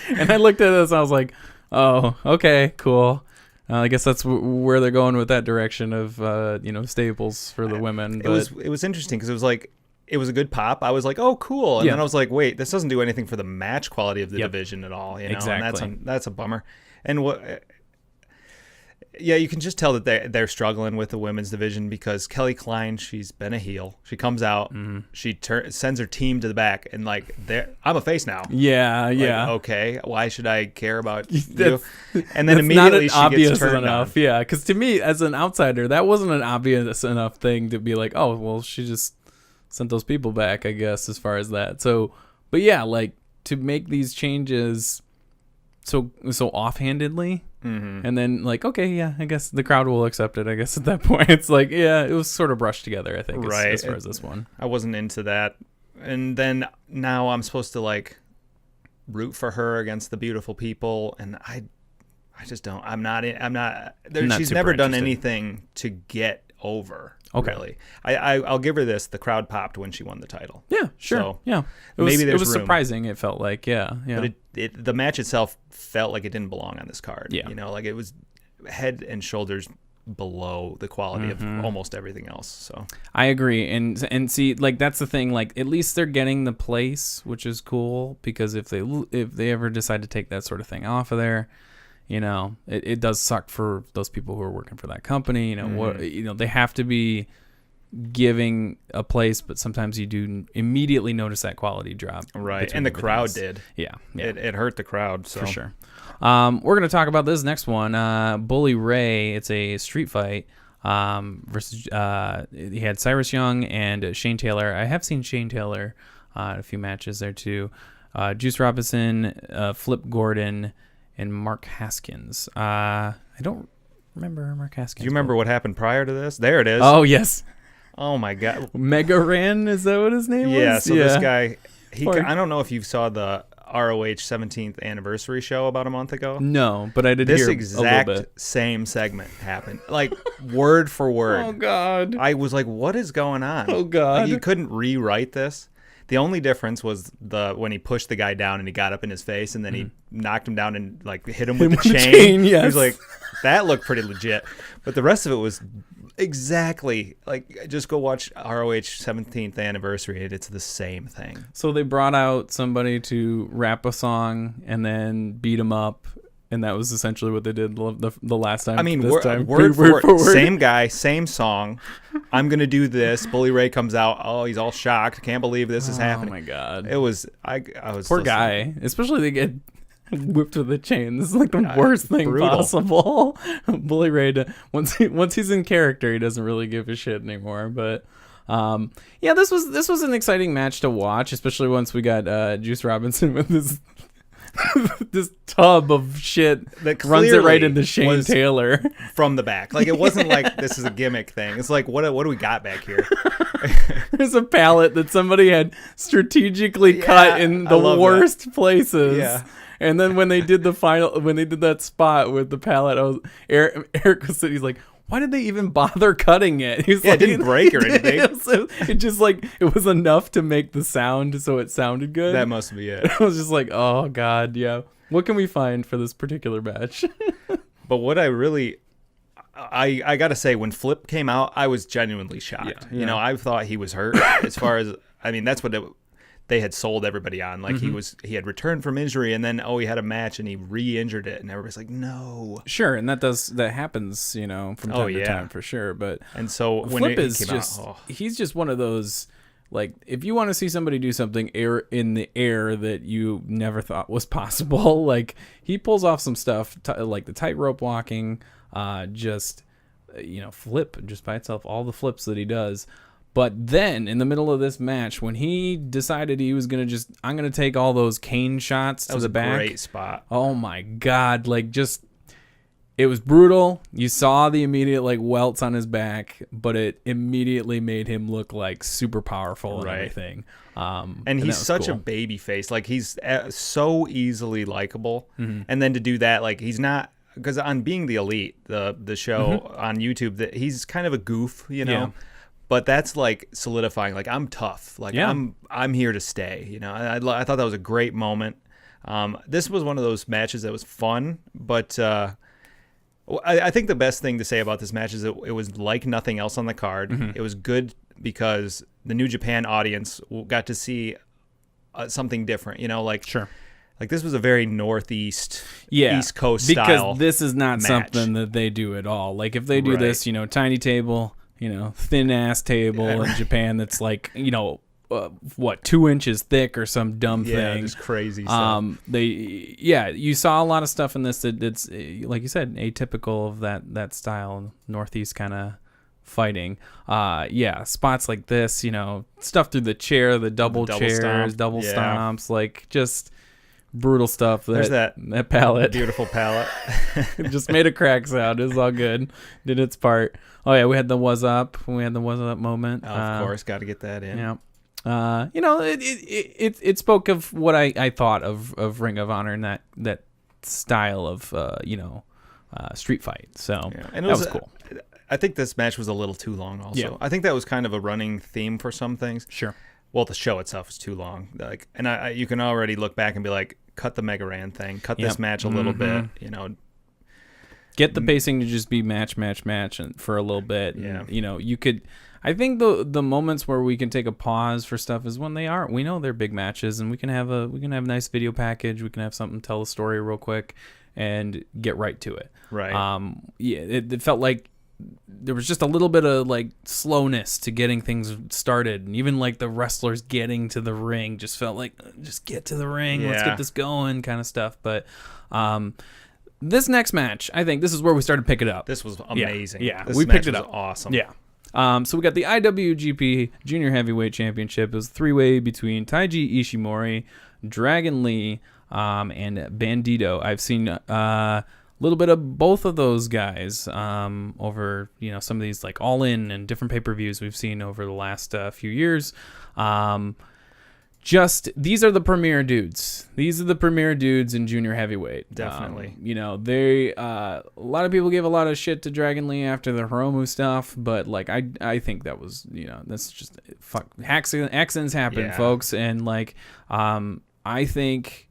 And I looked at this, and I was like, "Oh, okay, cool. I guess that's where they're going with that direction of you know, stables for the women." But it was interesting because it was like, it was a good pop. I was like, "Oh, cool," and then I was like, "Wait, this doesn't do anything for the match quality of the division at all." You know, exactly. And that's a bummer. And you can just tell that they're struggling with the women's division, because Kelly Klein, she's been a heel. She comes out, she sends her team to the back, and like, I'm a face now. Okay, why should I care about you? And then immediately she gets turned enough. On. Yeah, because to me, as an outsider, that wasn't an obvious enough thing to be like, oh, well, she just sent those people back, I guess, as far as that. So, but yeah, like, to make these changes so offhandedly, and then like, okay, yeah, I guess the crowd will accept it, I guess at that point. It's like, yeah, it was sort of brushed together, I think, as far as this one. I wasn't into that. And then now I'm supposed to like root for her against the beautiful people, and I just don't. She's never done anything to get over. Okay. Really. I'll give her this. The crowd popped when she won the title. Yeah, sure. So it was surprising, it felt like. Yeah. But the match itself felt like it didn't belong on this card. Yeah. You know, like it was head and shoulders below the quality of almost everything else. So I agree. And see, like, that's the thing. Like, at least they're getting the place, which is cool, because if they ever decide to take that sort of thing off of there, you know, it does suck for those people who are working for that company. You know, they have to be giving a place, but sometimes you do immediately notice that quality drop. Right, and the crowd did. Yeah. It hurt the crowd. So. For sure. We're going to talk about this next one. Bully Ray. It's a street fight versus. He had Cyrus Young and Shane Taylor. I have seen Shane Taylor a few matches there too. Juice Robinson, Flip Gordon, and Mark Haskins. I don't remember Mark Haskins. Do you remember what happened prior to this? There it is. Oh, yes. Oh, my God. Mega Ran, is that what his name was? Yeah, so this guy, I don't know if you saw the ROH 17th anniversary show about a month ago. No, but I did hear a little bit. This exact same segment happened. Like, word for word. Oh, God. I was like, what is going on? Oh, God. Like, you couldn't rewrite this. The only difference was when he pushed the guy down and he got up in his face, and then he knocked him down and like hit him with the chain. Yes. He was like, that looked pretty legit. But the rest of it was exactly like, just go watch ROH 17th anniversary and it's the same thing. So they brought out somebody to rap a song and then beat him up. And that was essentially what they did the last time. I mean, word for word. Same guy, same song. I'm going to do this. Bully Ray comes out. Oh, he's all shocked. Can't believe this is happening. Oh, my God. It was, I was. Poor guy. Especially they get whipped with a chain. This is like the worst thing brutal. possible. Bully Ray, once he's in character, he doesn't really give a shit anymore. But yeah, this was an exciting match to watch, especially once we got Juice Robinson with this this tub of shit that runs it right into Shane Taylor from the back. Like, it wasn't like this is a gimmick thing. It's like, what do we got back here? There's a pallet that somebody had strategically cut in the worst places. Yeah. And then when they did that spot with the pallet, Eric was sitting, he's like, why did they even bother cutting it? He's like, it didn't break or anything. It just like, it was enough to make the sound so it sounded good. That must be it. I was just like, oh God, yeah. What can we find for this particular match? But what I really, I got to say, when Flip came out, I was genuinely shocked. Yeah. You know, I thought he was hurt as far as, I mean, that's what they had sold everybody on. Like, he had returned from injury, and then he had a match and he re-injured it, and everybody's like, no. Sure, and that happens, you know, from time to time for sure. But and so when Flip is just he's just one of those, like, if you want to see somebody do something in the air that you never thought was possible, like, he pulls off some stuff like the tightrope walking, just, you know, flip just by itself, all the flips that he does. But then in the middle of this match, when he decided he was going to I'm going to take all those cane shots to the back. That was a great spot. Oh my God. Like, just, it was brutal. You saw the immediate like welts on his back, but it immediately made him look like super powerful and everything. And he's such a baby face. Like, he's so easily likable. And then to do that, like, he's not, because on Being the Elite, the show on YouTube, that he's kind of a goof, you know. Yeah. But that's like solidifying. Like, I'm tough. Like, I'm here to stay. You know, I thought that was a great moment. This was one of those matches that was fun, but I think the best thing to say about this match is it was like nothing else on the card. It was good because the New Japan audience got to see something different. You know, like like, this was a very Northeast, East Coast style. Because this is not something that they do at all. Like, if they do this, you know, tiny table, you know, thin ass table in Japan that's like, you know, 2 inches thick or some dumb thing. Yeah, just crazy stuff. You saw a lot of stuff in this that's, like you said, atypical of that style, Northeast kind of fighting. Spots like this, you know, stuff through the chair, the double chairs, double stomps, like, just brutal stuff. There's that pallet, beautiful pallet. It just made a crack sound. It was all good. Did its part. Oh yeah, we had the was up. We had the was up moment. Of course, got to get that in. Yeah. You know, it spoke of what I thought of Ring of Honor and that style of street fight. So and that was cool. I think this match was a little too long. Also, yeah. I think that was kind of a running theme for some things. Sure. Well, the show itself is too long. Like, and you can already look back and be like, cut the Mega Ran thing, cut this match a little bit. You know. Get the pacing to just be match and for a little bit. And, you know, you could. I think the moments where we can take a pause for stuff is when we know they're big matches, and we can have a nice video package. We can have something tell a story real quick and get right to it. Right. It felt like there was just a little bit of like slowness to getting things started, and even like the wrestlers getting to the ring just felt like, just get to the ring. Let's get this going, kind of stuff. But this next match, I think this is where we started to pick it up. This was amazing. Yeah, this we picked it up. Awesome. Yeah. So we got the IWGP Junior Heavyweight Championship. It was a 3-way between Taiji Ishimori, Dragon Lee, and Bandito. I've seen a little bit of both of those guys over, you know, some of these like All In and different pay-per-views we've seen over the last few years. These are the premier dudes. These are the premier dudes in junior heavyweight. Definitely. You know, they a lot of people give a lot of shit to Dragon Lee after the Hiromu stuff, but like I think that was, you know, that's just accidents happen, folks, and like I think,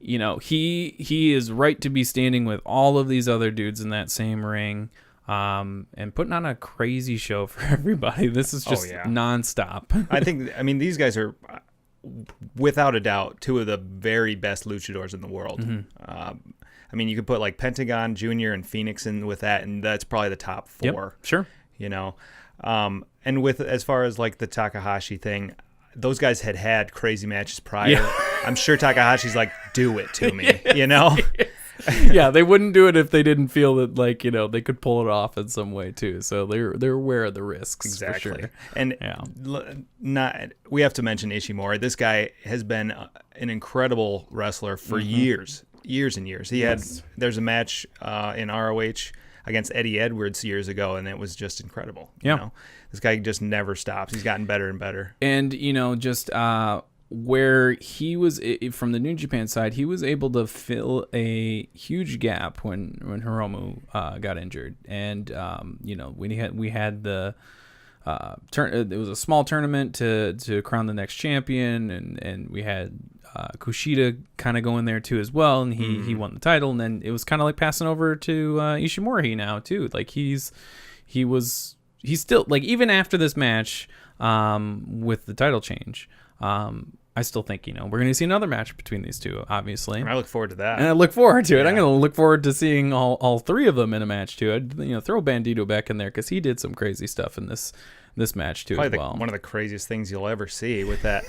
he is right to be standing with all of these other dudes in that same ring, and putting on a crazy show for everybody. This is just nonstop. I mean, these guys are, without a doubt, two of the very best luchadors in the world. I mean, you could put like Pentagon Jr. and Phoenix in with that, and that's probably the top 4. Yep, sure. And with, as far as like the Takahashi thing, those guys had crazy matches prior. Yeah. I'm sure Takahashi's like, do it to me, Yeah, they wouldn't do it if they didn't feel that, like, they could pull it off in some way too. So they're aware of the risks. Exactly. For sure. And we have to mention Ishimori. This guy has been an incredible wrestler for years and years. There's a match in ROH against Eddie Edwards years ago, and it was just incredible. This guy just never stops. He's gotten better and better. And just where he was from the New Japan side, he was able to fill a huge gap when Hiromu got injured, and we had the it was a small tournament to crown the next champion, and we had Kushida kind of going there too as well, and he won the title, and then it was kind of like passing over to Ishimori now too. Like he's still, like, even after this match with the title change, I still think we're going to see another match between these two, obviously. And I look forward to that. And I look forward to it. Yeah. I'm going to look forward to seeing all 3 of them in a match too. I'd throw Bandito back in there because he did some crazy stuff in this match too. Probably as well. One of the craziest things you'll ever see with that.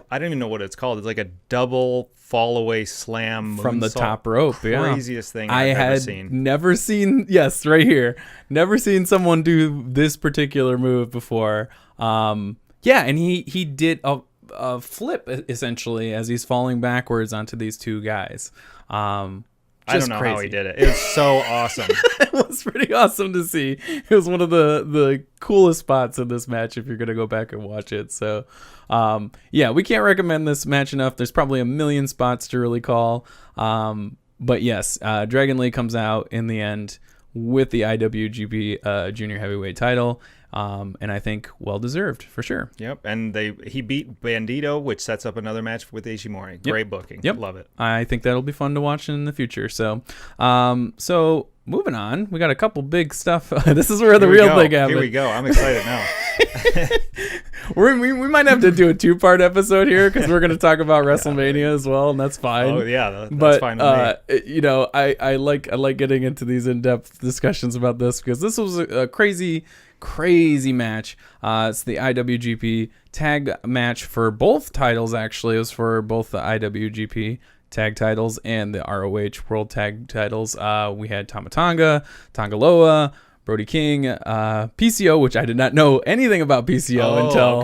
I don't even know what it's called. It's like a double fall away slam from the top rope. Craziest thing I've ever seen. Never seen. Yes, right here. Never seen someone do this particular move before. And he did a flip essentially as he's falling backwards onto these 2 guys. I don't know how he did it. It was so awesome. It was pretty awesome to see. It was one of the coolest spots in this match if you're going to go back and watch it. So, we can't recommend this match enough. There's probably a million spots to really call. But yes, Dragon Lee comes out in the end with the IWGP Junior Heavyweight title. And I think well-deserved, for sure. Yep, and he beat Bandito, which sets up another match with Ishimori. Great booking. Yep. Love it. I think that'll be fun to watch in the future. So, moving on, we got a couple big stuff. This is where the real thing happens. Here we go. I'm excited now. we might have to do a 2-part episode here because we're going to talk about WrestleMania as well, and that's fine. Oh yeah, that's fine with me. I like getting into these in-depth discussions about this because this was a crazy match. It's the IWGP tag match for both titles. Actually, it was for both the IWGP tag titles and the ROH World Tag titles. We had Tama Tonga, Tonga Loa, Brody King, PCO, which I did not know anything about PCO until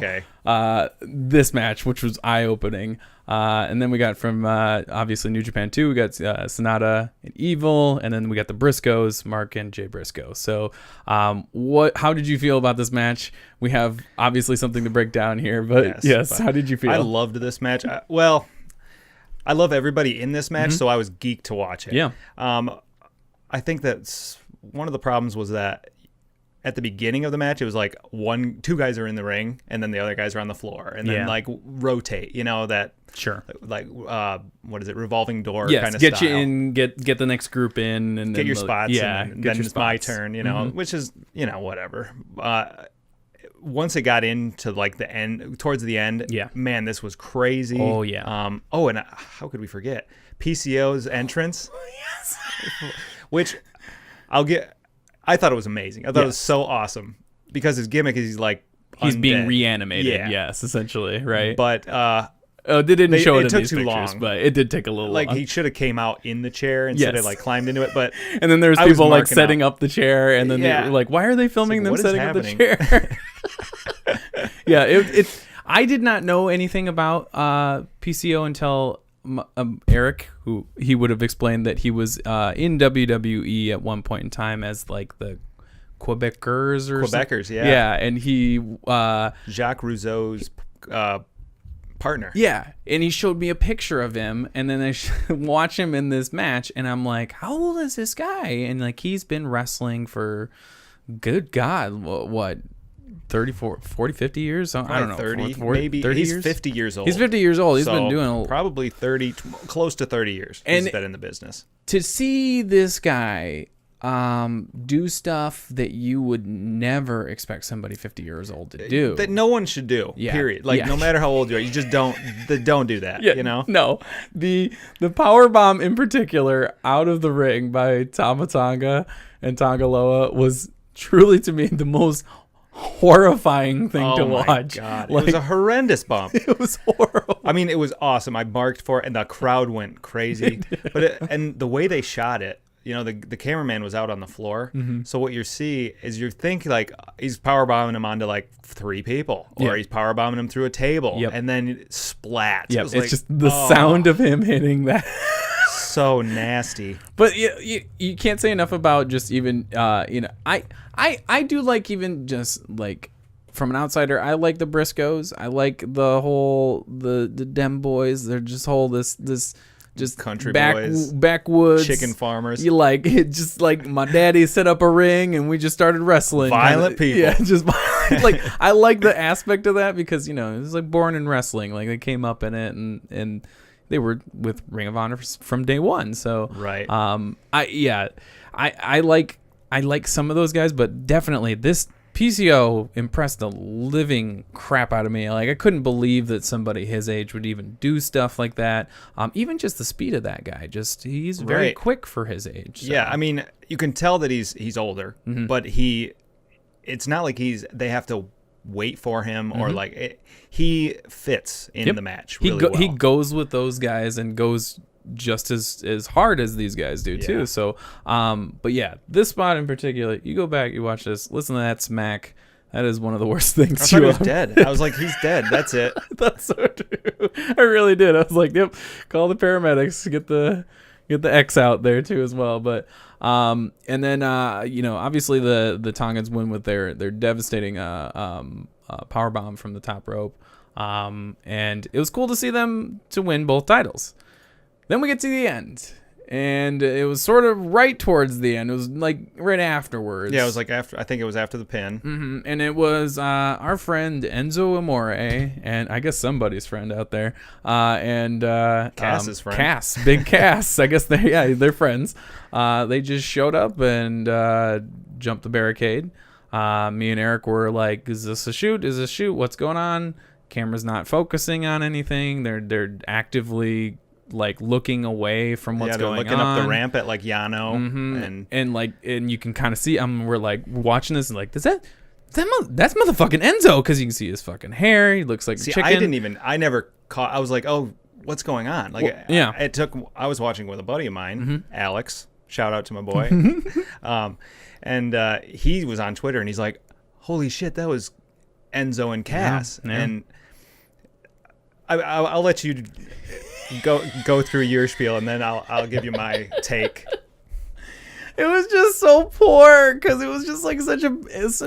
this match, which was eye-opening. And then we got from obviously New Japan 2, we got Sonata and Evil, and then we got the Briscoes, Mark and Jay Briscoe. So how did you feel about this match? We have obviously something to break down here, but yes, how did you feel? I loved this match. I love everybody in this match, so I was geeked to watch it. Yeah. I think that's one of the problems was that at the beginning of the match, it was like 2 guys are in the ring and then the other guys are on the floor and then like rotate, that like what is it, revolving door kind of get style. You in, get the next group in and get your spots. And then it's my turn, which is whatever. Once it got into like the end, towards the end, man, this was crazy. Oh yeah. And how could we forget PCO's entrance? Yes. Which I thought it was amazing. I thought it was so awesome because his gimmick is he's undead. Being reanimated. Yes, essentially, right? But they didn't show it in took these too pictures, long. But it did take a little. Like long. he should have came out in the chair instead of climbed into it. But and then there's people like setting up the chair, and then they're like, "Why are they filming them setting up the chair?" I did not know anything about PCO until Eric, who he would have explained that he was in WWE at one point in time as like the Quebecers or Quebecers, something. Yeah, and he Jacques Rougeau's partner. Yeah, and he showed me a picture of him, and then I watch him in this match, and I'm like, how old is this guy? And like he's been wrestling for, good God, what 40, 50 years. I don't know. 30, 40, maybe 30 he's years? 50 years old. He's 50 years old. He's so been doing probably 30, close to 30 years. And he's been in the business. To see this guy do stuff that you would never expect somebody 50 years old to do. That no one should do, period. Like, no matter how old you are, you just don't do that, you know? No. The power bomb in particular out of the ring by Tama Tonga and Tongaloa was truly, to me, the most horrifying thing to watch. Oh my God. Like, it was a horrendous bump. It was horrible. I mean, it was awesome. I barked for it, and the crowd went crazy. And the way they shot it, you know, the cameraman was out on the floor. Mm-hmm. So what you see is you think like he's powerbombing him onto like 3 people, or he's powerbombing him through a table, and then splat. Yep. It's like, just the sound of him hitting that. So nasty. But you can't say enough about just even you know, I do like, even just like from an outsider, I like the Briscoes. I like the whole the Dem boys. They're just just country boys, backwoods chicken farmers. You like it, just like my daddy set up a ring and we just started wrestling. Violent people. Yeah, just like I like the aspect of that, because you know, it was like born in wrestling. Like they came up in it, and they were with Ring of Honor from day one. So right. I like some of those guys, but definitely this PCO impressed the living crap out of me. Like, I couldn't believe that somebody his age would even do stuff like that. Even just the speed of that guy, he's very quick for his age. So. Yeah, I mean, you can tell that he's older, but it's not like they have to wait for him or like he fits in the match really well. He goes with those guys and goes just as hard as these guys do too. So but yeah, this spot in particular, you go back, you watch this, listen to that smack. That is one of the worst things. I thought he was dead. I was like, he's dead. That's it. That's so true. I really did. I was like, yep, call the paramedics, get the X out there too as well. But and then you know, obviously the Tongans win with their devastating power bomb from the top rope. And it was cool to see them to win both titles. Then we get to the end, and it was sort of right towards the end. It was like right afterwards. Yeah, it was like after. I think it was after the pin. Mm-hmm. And it was our friend Enzo Amore, and I guess somebody's friend out there, and Cass's friend. Cass, big Cass. I guess they're friends. They just showed up and jumped the barricade. Me and Eric were like, "Is this a shoot? Is this a shoot? What's going on?" Camera's not focusing on anything. They're actively like looking away from what's going on. Yeah, they're looking up the ramp at like Yano, and you can kind of see. We're like watching this and like, that's motherfucking Enzo, because you can see his fucking hair. He looks like a chicken. I never caught. I was like, oh, what's going on? Like, I was watching with a buddy of mine, Alex. Shout out to my boy. And he was on Twitter and he's like, holy shit, that was Enzo and Cass. Yeah. And I'll let you go through your spiel, and then I'll give you my take. It was just so poor, because it was just like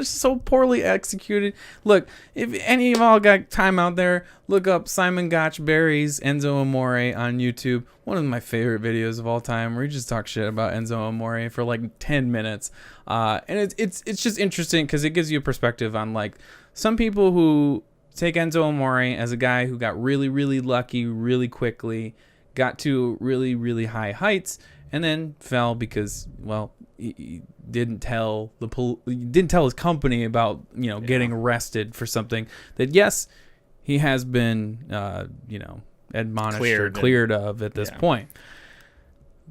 so poorly executed. Look, if any of y'all got time out there, look up Simon Gotch Berry's Enzo Amore on YouTube. One of my favorite videos of all time, where he just talks shit about Enzo Amore for like 10 minutes. And it's just interesting, because it gives you a perspective on like some people who take Enzo Amore as a guy who got really, really lucky really quickly, got to really, really high heights, and then fell because, well, he didn't tell his company about, you know, getting arrested for something that, yes, he has been, admonished or cleared of at this point.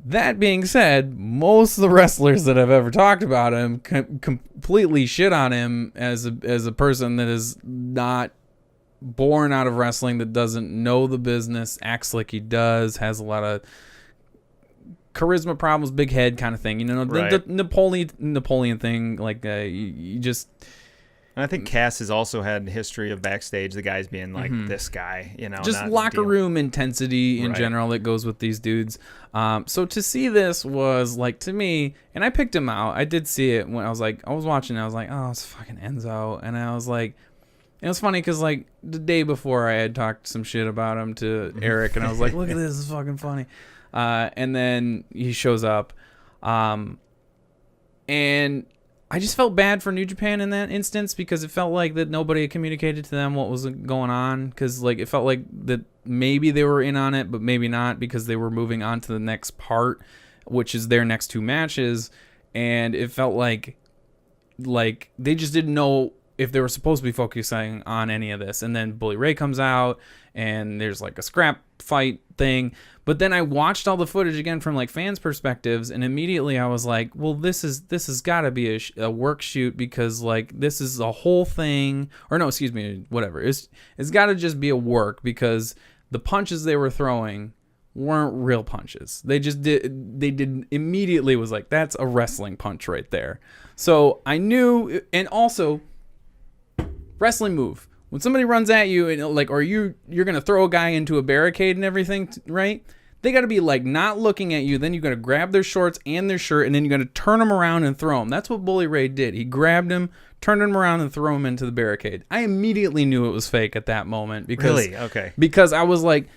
That being said, most of the wrestlers that I've ever talked about him completely shit on him as a person that is not born out of wrestling, that doesn't know the business, acts like he does, has a lot of charisma problems, big head kind of thing. You know, the Napoleon thing. Like you just. And I think Cass has also had a history of backstage, the guys being like this guy, you know, just locker room intensity in general that goes with these dudes. So to see this was like, to me, and I picked him out. I did see it when I was watching it. I was like, oh, it's fucking Enzo, and I was like. And it's funny because, like, the day before I had talked some shit about him to Eric, and I was like, look at this, it's fucking funny. And then he shows up. And I just felt bad for New Japan in that instance because it felt like that nobody had communicated to them what was going on, because like it felt like that maybe they were in on it, but maybe not, because they were moving on to the next part, which is their next 2 matches, and it felt like they just didn't know if they were supposed to be focusing on any of this. And then Bully Ray comes out and there's like a scrap fight thing. But then I watched all the footage again from like fans' perspectives, and immediately I was like, well, this has got to be a work shoot, because like this is a whole thing, or no, excuse me, whatever. It's got to just be a work, because the punches they were throwing weren't real punches. They did immediately was like, that's a wrestling punch right there. So I knew, and also wrestling move. When somebody runs at you and like, or you're gonna throw a guy into a barricade and everything, right? They got to be like not looking at you. Then you got to grab their shorts and their shirt, and then you got to turn them around and throw them. That's what Bully Ray did. He grabbed him, turned him around, and threw him into the barricade. I immediately knew it was fake at that moment, because really, okay, because I was like,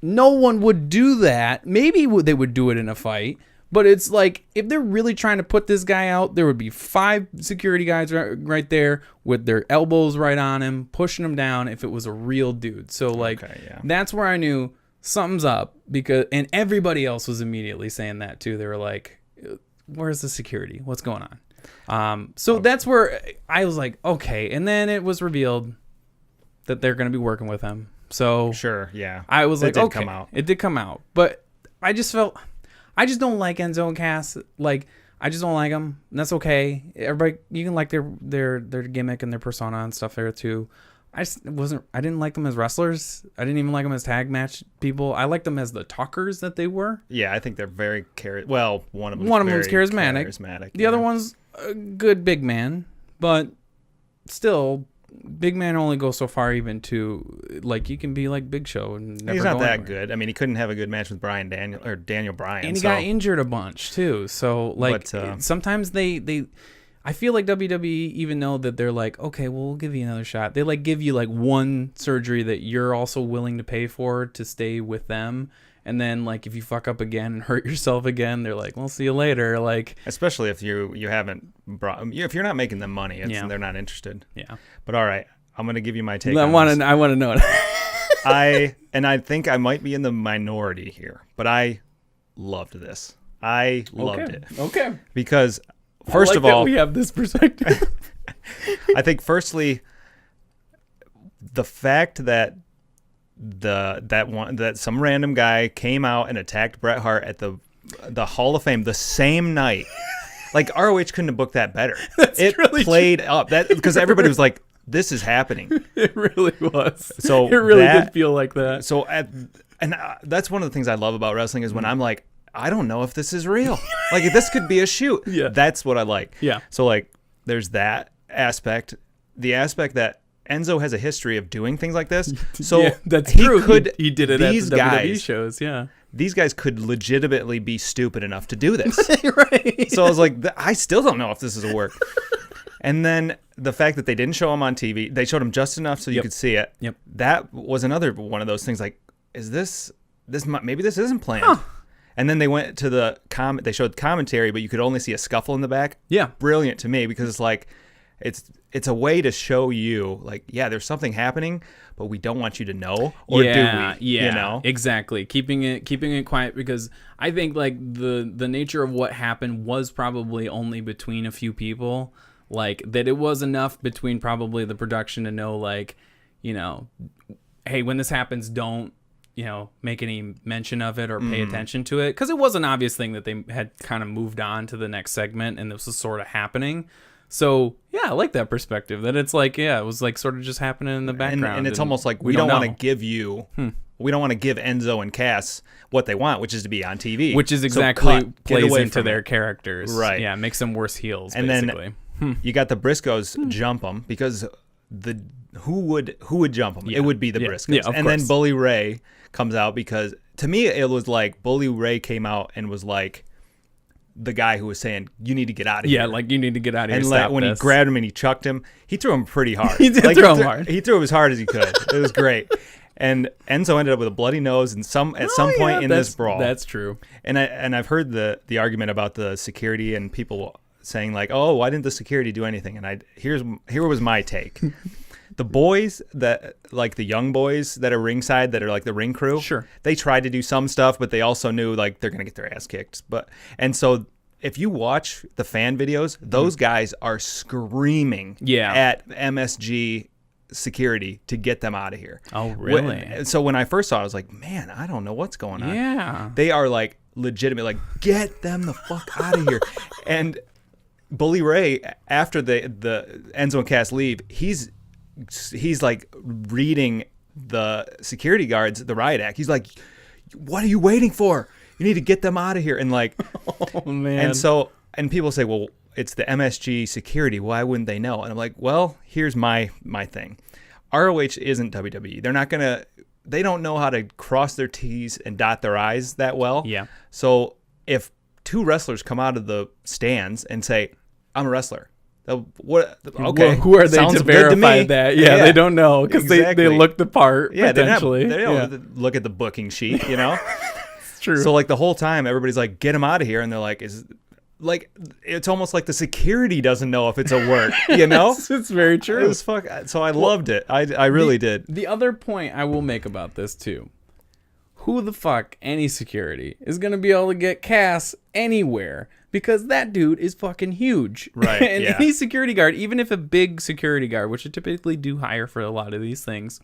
no one would do that. Maybe they would do it in a fight. But it's like, if they're really trying to put this guy out, there would be 5 security guys right there with their elbows right on him, pushing him down if it was a real dude. So, like, That's where I knew something's up, because, and everybody else was immediately saying that too. They were like, where's the security? What's going on? So that's where I was like, okay. And then it was revealed that they're going to be working with him. So sure, yeah. I was like, okay, come out. It did come out. But I just don't like Enzo and Cass. Like, I just don't like them. And that's okay. Everybody, you can like their gimmick and their persona and stuff there too. I didn't like them as wrestlers. I didn't even like them as tag match people. I liked them as the talkers that they were. Yeah, I think they're very one of them's charismatic. The other one's a good big man, but still, big man only goes so far. Even to like, you can be like Big Show and never he's not go that anywhere. Good. I mean, he couldn't have a good match with Daniel Bryan, and he got injured a bunch too. So like, sometimes they I feel like WWE, even know that they're like, okay, well, we'll give you another shot. They like give you like one surgery that you're also willing to pay for to stay with them. And then like, if you fuck up again and hurt yourself again, they're like, we'll see you later. Like, especially if you haven't if you're not making them money, they're not interested. Yeah. But all right, I'm going to give you my take. I want to know it. I think I might be in the minority here, but I loved this. I loved it. Okay. Because first of all, we have this perspective. I think firstly, the fact that that some random guy came out and attacked Bret Hart at the Hall of Fame the same night, like ROH couldn't have booked that better. It really played up that, because everybody was like, "This is happening." It really was. So it really did feel like that. So that's one of the things I love about wrestling is when I'm like, I don't know if this is real. Like, if this could be a shoot. Yeah. That's what I like. Yeah. So like, there's that aspect, the aspect that Enzo has a history of doing things like this. So yeah, that's true. He did it at the WWE shows. Yeah. These guys could legitimately be stupid enough to do this. Right. So I was like, I still don't know if this is a work. And then the fact that they didn't show him on TV, they showed him just enough so you could see it. Yep. That was another one of those things like, is this maybe this isn't planned. Huh. And then they went to they showed commentary, but you could only see a scuffle in the back. Yeah. Brilliant to me, because it's like, it's a way to show you, like, yeah, there's something happening, but we don't want you to know, or do we? Yeah, you know? Exactly. Keeping it quiet, because I think like the nature of what happened was probably only between a few people, like that it was enough between probably the production to know, like, you know, hey, when this happens, don't, you know, make any mention of it or pay attention to it, because it was an obvious thing that they had kind of moved on to the next segment and this was sort of happening. So yeah, I like that perspective, that it's like, yeah, it was like sort of just happening in the background, and it's almost like we don't want to give you we don't want to give Enzo and Cass what they want, which is to be on TV, which is exactly plays into their characters, right? Yeah, makes them worse heels, and basically. Then you got the Briscoes jump them, because who would jump them? Yeah. It would be the Briscoes. Yeah, and then Bully Ray comes out, because to me it was like Bully Ray came out and was like the guy who was saying, you need to get out of here. Yeah, like, you need to get out of here. And like, when he grabbed him and he chucked him, he threw him pretty hard. He did throw him hard. He threw him as hard as he could. It was great. And Enzo ended up with a bloody nose at some point in this brawl. That's true. And I've heard the argument about the security and people saying like, "Oh, why didn't the security do anything?" And here was my take. The boys that, like the young boys that are ringside, that are like the ring crew, sure, they tried to do some stuff, but they also knew like they're gonna get their ass kicked. And so if you watch the fan videos, those guys are screaming at MSG security to get them out of here. Oh, really? So when I first saw it, I was like, man, I don't know what's going on. Yeah. They are like legitimate, like, get them the fuck out of here. And Bully Ray, after the Enzo and Cass leave, he's like reading the security guards the riot act. He's like, what are you waiting for? You need to get them out of here. And like, oh man. And people say, well, it's the MSG security. Why wouldn't they know? And I'm like, well, here's my thing. ROH isn't WWE. They don't know how to cross their T's and dot their I's that well. Yeah. So if two wrestlers come out of the stands and say, I'm a wrestler. What? Okay. Well, who are they to verify that? Yeah, they don't know because they look the part. Yeah, potentially. They don't look at the booking sheet, you know? It's true. So like the whole time, everybody's like, get him out of here. And they're like, it's almost like the security doesn't know if it's a work, you know? It's very true. It was so I loved it. I really did. The other point I will make about this too, who the fuck, any security, is going to be able to get Cass anywhere? Because that dude is fucking huge. Right, and any security guard, even if a big security guard, which they typically do hire for a lot of these things,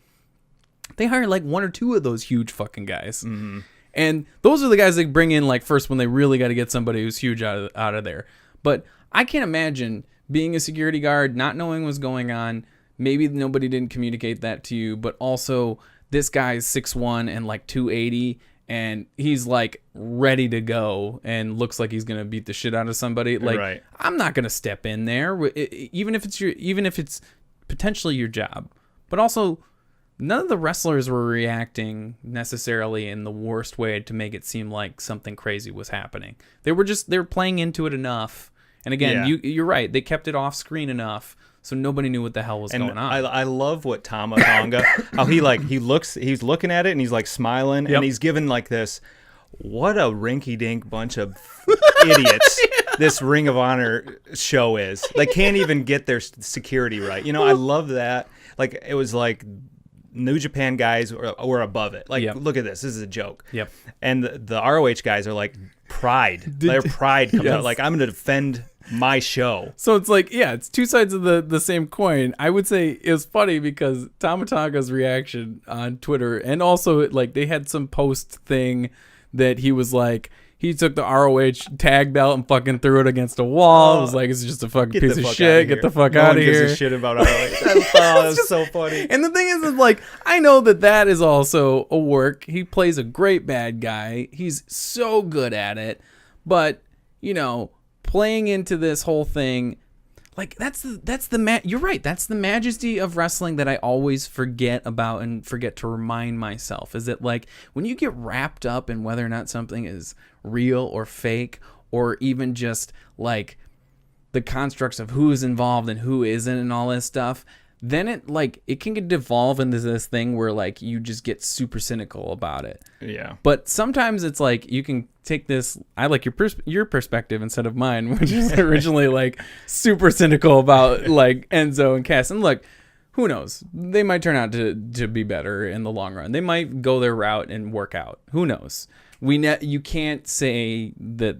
they hire like one or two of those huge fucking guys. Mm-hmm. And those are the guys they bring in like first when they really got to get somebody who's huge out of there. But I can't imagine being a security guard, not knowing what's going on. Maybe nobody didn't communicate that to you, but also this guy's 6'1" and like 280, and he's like ready to go and looks like he's gonna beat the shit out of somebody. Like, right. I'm not gonna step in there, even if it's potentially your job. But also, none of the wrestlers were reacting necessarily in the worst way to make it seem like something crazy was happening. They were playing into it enough. And again, you're right. They kept it off screen enough so nobody knew what the hell was going on. I love what Tama Tonga, how he's looking at it and he's like smiling and he's giving like this, what a rinky-dink bunch of idiots this Ring of Honor show is. They can't even get their security right. You know, I love that. Like, it was like New Japan guys were above it. Like, look at this. This is a joke. Yep. And the ROH guys are like pride. Their pride comes out. Like, I'm going to defend my show. So it's like, it's two sides of the same coin. I would say it was funny because Tama Tonga's reaction on Twitter, and also like they had some post thing that he was like, he took the ROH tag belt and fucking threw it against a wall. It was like, it's just a fucking piece of shit. Get the fuck out of here. No one gives a shit about ROH. That was so funny. And the thing is like, I know that is also a work. He plays a great bad guy. He's so good at it. But, you know, playing into this whole thing, like you're right. That's the majesty of wrestling that I always forget about and forget to remind myself, is that like when you get wrapped up in whether or not something is real or fake, or even just like the constructs of who is involved and who isn't and all this stuff, then it can get devolve into this thing where like you just get super cynical about it. Yeah. But sometimes it's like you can take this. I like your perspective instead of mine, which is originally like super cynical about like Enzo and Cass. And look, who knows? They might turn out to be better in the long run. They might go their route and work out. Who knows? You can't say that.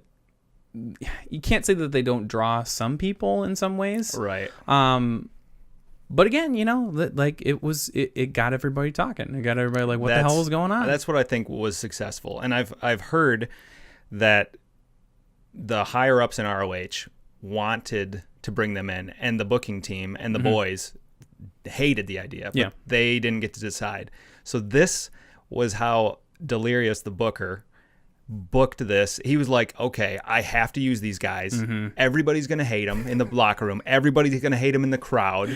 You can't say that they don't draw some people in some ways. Right. But again, you know, that like it got everybody talking. It got everybody like, what the hell is going on? That's what I think was successful. And I've heard that the higher ups in ROH wanted to bring them in, and the booking team and the boys hated the idea, but they didn't get to decide. So this was how Delirious, the booker, booked this. He was like, okay, I have to use these guys. Everybody's going to hate them in the locker room. Everybody's going to hate them in the crowd.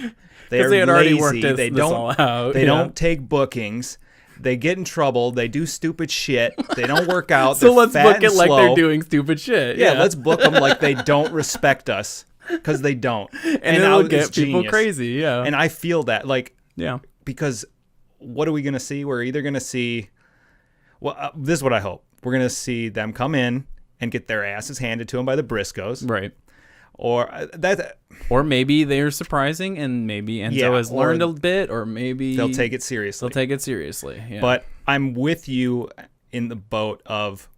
They're they had lazy. Already worked this all out. They don't take bookings. They get in trouble. They do stupid shit. They don't work out. So let's book it like slow. they're doing stupid shit. Yeah, let's book them like they don't respect us, because they don't. And it'll get people crazy. Yeah. And I feel that, like, yeah, because what are we going to see? We're either going to see, well, this is what I hope. We're going to see them come in and get their asses handed to them by the Briscoes. Right. Or that, or maybe they're surprising, and maybe Enzo has learned a bit, or maybe they'll take it seriously. Yeah. But I'm with you in the boat of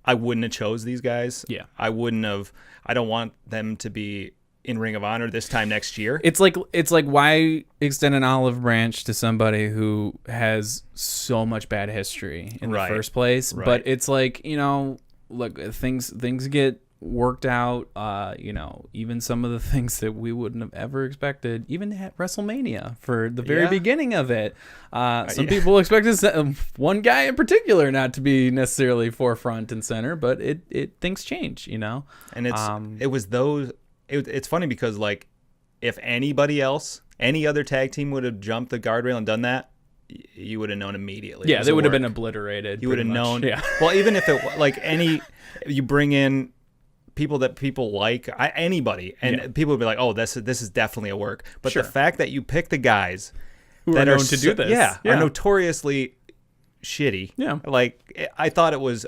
I wouldn't have chose these guys. Yeah. I don't want them to be in Ring of Honor this time next year. It's like why extend an olive branch to somebody who has so much bad history in the first place? Right. But it's like, look, things get worked out. Even some of the things that we wouldn't have ever expected, even at WrestleMania for the very beginning of it. Some people expected one guy in particular not to be necessarily forefront and center, but things change, And it's funny because, like, if anybody else, any other tag team would have jumped the guardrail and done that, you would have known immediately. Yeah, they would have been obliterated. You would have known. Yeah. Well, even if you bring in people that people like, anybody, and people would be like, oh, this is definitely a work. But the fact that you pick the guys who that are known to do this, are notoriously shitty. Yeah. Like, I thought it was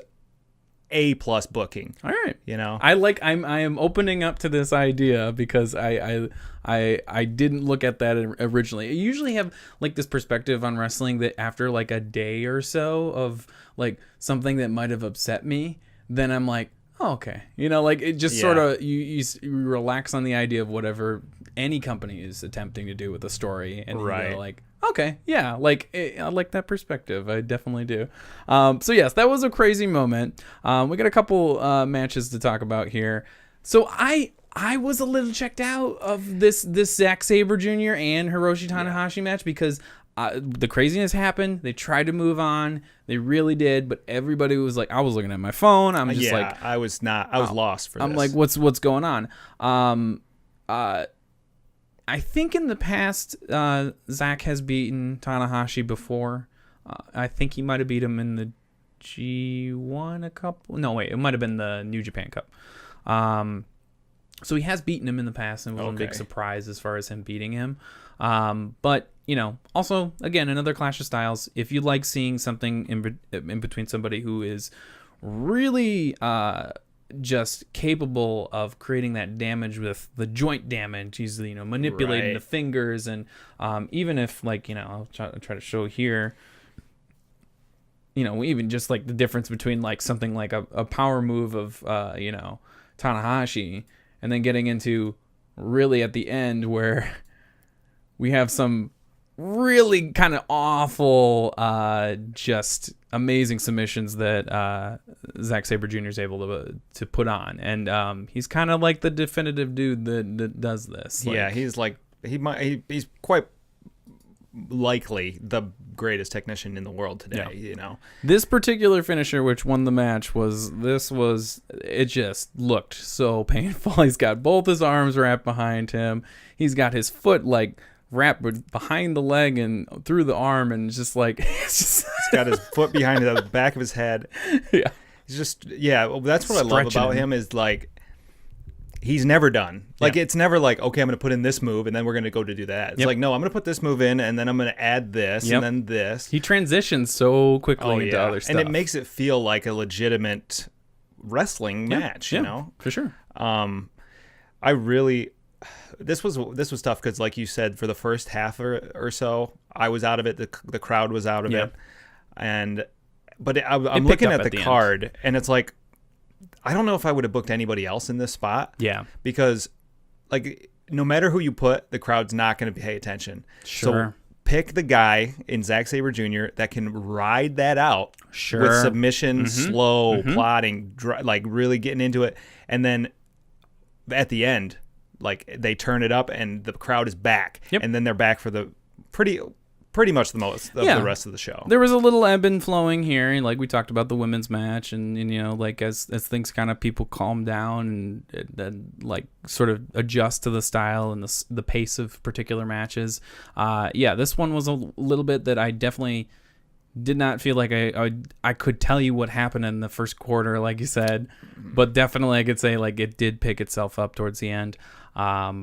A+ booking. All right. I am opening up to this idea because I didn't look at that originally. I usually have like this perspective on wrestling that after like a day or so of like something that might have upset me, then I'm like, oh, okay. It just sort of you relax on the idea of whatever any company is attempting to do with a story, and you go like, okay, yeah, I like that perspective. I definitely do. So yes, that was a crazy moment. We got a couple matches to talk about here. So I was a little checked out of this Zack Sabre Jr. and Hiroshi Tanahashi match because the craziness happened. They tried to move on. They really did, but everybody was like, I was looking at my phone. I'm just I was lost for this. I'm like, what's going on? I think in the past, Zack has beaten Tanahashi before. I think he might have beat him in the G1 a couple. No, wait, it might have been the New Japan Cup. So he has beaten him in the past, and it was a big surprise as far as him beating him. But also again, another clash of styles. If you like seeing something in between somebody who is really just capable of creating that damage with the joint damage, he's manipulating the fingers, and even if I'll try to show here. Even just like the difference between like something like a power move of Tanahashi, and then getting into really at the end where we have some really kind of awful, just amazing submissions that Zack Sabre Jr. is able to put on, and he's kind of like the definitive dude that does this. He's like he's quite likely the greatest technician in the world today. This particular finisher, which won the match, it just looked so painful. He's got both his arms wrapped behind him. He's got his foot like wrapped behind the leg and through the arm, and he's got his foot behind the back of his head. Yeah, he's just that's what I love about him is like he's never done. Like it's never like, okay, I'm going to put in this move and then we're going to go to do that. It's like, no, I'm going to put this move in and then I'm going to add this and then this. He transitions so quickly into other stuff, and it makes it feel like a legitimate wrestling match. For sure. I really. This was tough because, like you said, for the first half or so, I was out of it. The crowd was out of it, but I'm looking at the card, and it's like, I don't know if I would have booked anybody else in this spot. Yeah, because like no matter who you put, the crowd's not going to pay attention. Sure. So pick the guy in Zack Sabre Jr. that can ride that out with submission, slow plotting, like really getting into it, and then at the end. Like they turn it up and the crowd is back, and then they're back for the pretty much the most of the rest of the show. There was a little ebb and flowing here, like we talked about the women's match, and like as things kind of people calm down and like sort of adjust to the style and the pace of particular matches. This one was a little bit that I definitely did not feel like I could tell you what happened in the first quarter, like you said, but definitely I could say like it did pick itself up towards the end. I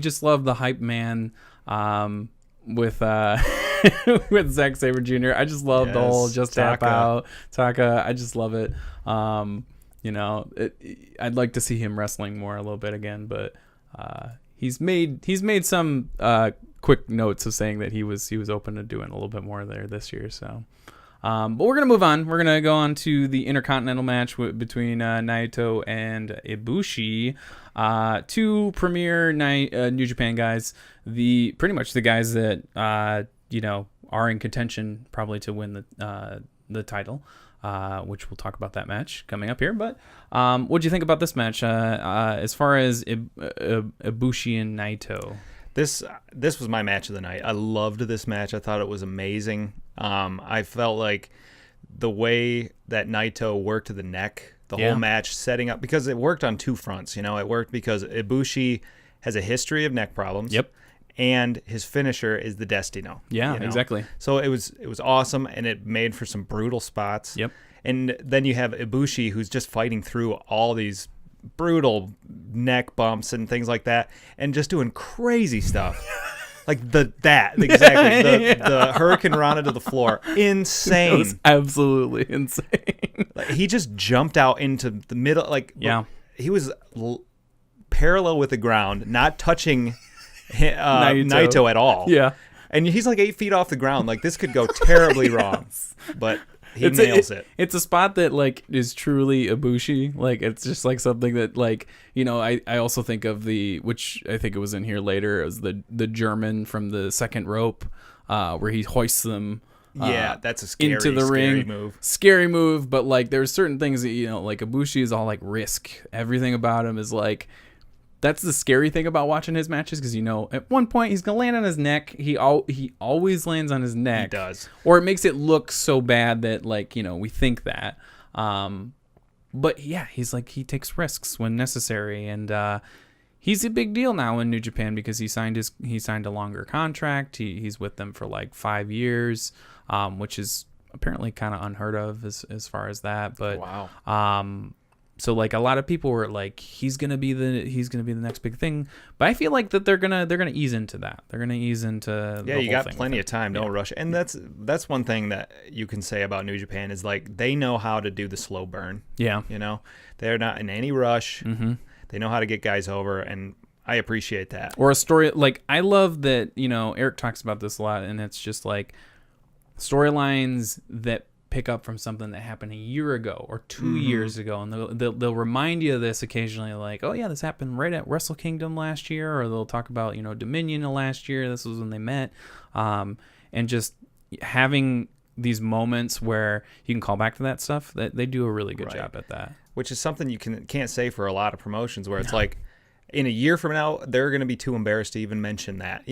just love the hype man with with Zack Sabre Jr. I just love the whole just tap out Taka. I just love it. I'd like to see him wrestling more a little bit again, but he's made some quick notes of saying that he was open to doing a little bit more there this year. So, but we're gonna move on. We're gonna go on to the Intercontinental match between Naito and Ibushi, two premier New Japan guys. Pretty much the guys that are in contention probably to win the title. Which we'll talk about that match coming up here. But what do you think about this match as far as Ibushi and Naito? This was my match of the night. I loved this match. I thought it was amazing. I felt like the way that Naito worked the neck, the whole match setting up, because it worked on two fronts. It worked because Ibushi has a history of neck problems. Yep. And his finisher is the Destino. Yeah, exactly. So it was awesome, and it made for some brutal spots. Yep. And then you have Ibushi, who's just fighting through all these brutal neck bumps and things like that, and just doing crazy stuff. Like the Hurricane Rana to the floor. Insane. It was absolutely insane. Like, he just jumped out into the middle. He was parallel with the ground, not touching Naito at all. Yeah. And he's like 8 feet off the ground. Like, this could go terribly wrong. But he nails it. It's a spot that, like, is truly Ibushi. Like, it's just, like, something that, like, I also think of which I think it was in here later, as the German from the second rope, where he hoists them that's a scary, into the ring. Move. Scary move, but, like, there's certain things that, like, Ibushi is all, like, risk. Everything about him is, like... That's the scary thing about watching his matches, because at one point he's gonna land on his neck. He always lands on his neck. He does, or it makes it look so bad that we think that. But yeah, he's like, he takes risks when necessary, and he's a big deal now in New Japan because he signed a longer contract. He's with them for like 5 years, which is apparently kind of unheard of as far as that. But wow. So like a lot of people were like, he's gonna be the next big thing, but I feel like that they're gonna ease into that. They're gonna ease into you got plenty of time. Don't rush. And that's one thing that you can say about New Japan is like they know how to do the slow burn. Yeah, they're not in any rush. Mm-hmm. They know how to get guys over, and I appreciate that. Or a story like I love that. Eric talks about this a lot, and it's just like storylines that pick up from something that happened a year ago or 2 years ago, and they'll remind you of this occasionally, like, oh yeah, this happened right at Wrestle Kingdom last year, or they'll talk about Dominion last year, this was when they met, and just having these moments where you can call back to that stuff, that they do a really good job at that, which is something you can't say for a lot of promotions, where it's like in a year from now they're going to be too embarrassed to even mention that,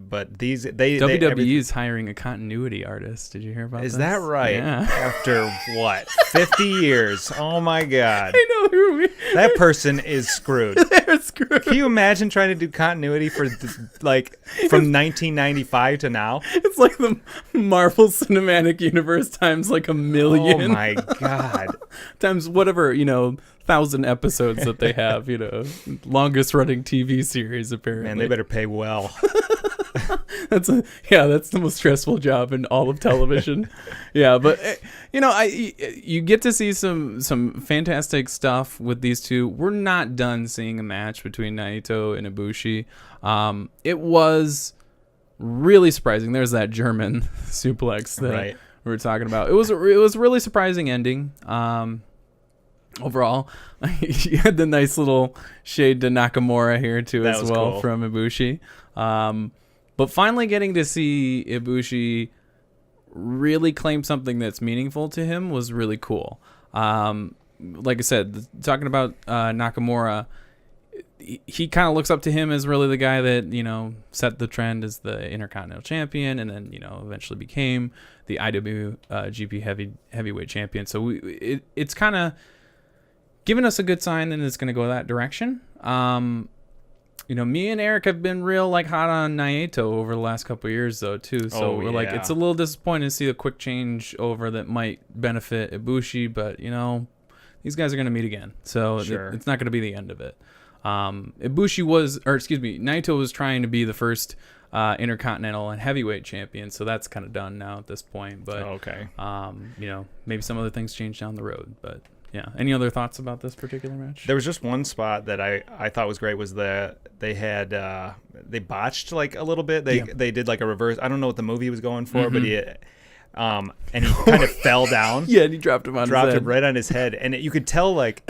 But WWE is hiring a continuity artist. Did you hear about this? Is this? that right? Yeah. After what? 50 years. Oh my God. I know who we... That person is screwed. They're screwed. Can you imagine trying to do continuity from 1995 to now? It's like the Marvel Cinematic Universe times like a million. Oh my God. Times whatever, 1,000 episodes that they have, longest running TV series apparently. Man, they better pay well. That's the most stressful job in all of television. Yeah, but you get to see some fantastic stuff with these two. We're not done seeing a match between Naito and Ibushi. It was really surprising. There's that German suplex that we were talking about. It was a really surprising ending. Overall, you had the nice little shade to Nakamura here too, as well, cool, from Ibushi. But finally getting to see Ibushi really claim something that's meaningful to him was really cool. Like I said, talking about Nakamura, he kind of looks up to him as really the guy that, set the trend as the Intercontinental Champion, and then, eventually became the IWGP Heavyweight Champion. So it's kind of giving us a good sign that it's going to go that direction. Me and Eric have been real hot on Naito over the last couple of years though too. So we're like, it's a little disappointing to see a quick change over that might benefit Ibushi, but these guys are going to meet again. So it's not going to be the end of it. Naito was trying to be the first Intercontinental and Heavyweight Champion, so that's kind of done now at this point. But maybe some other things change down the road, but Yeah. Any other thoughts about this particular match? There was just one spot that I thought was great was they botched like a little bit. They did like a reverse. I don't know what the movie was going for, but he and he kind of fell down. Yeah, and he dropped him right on his head, and you could tell like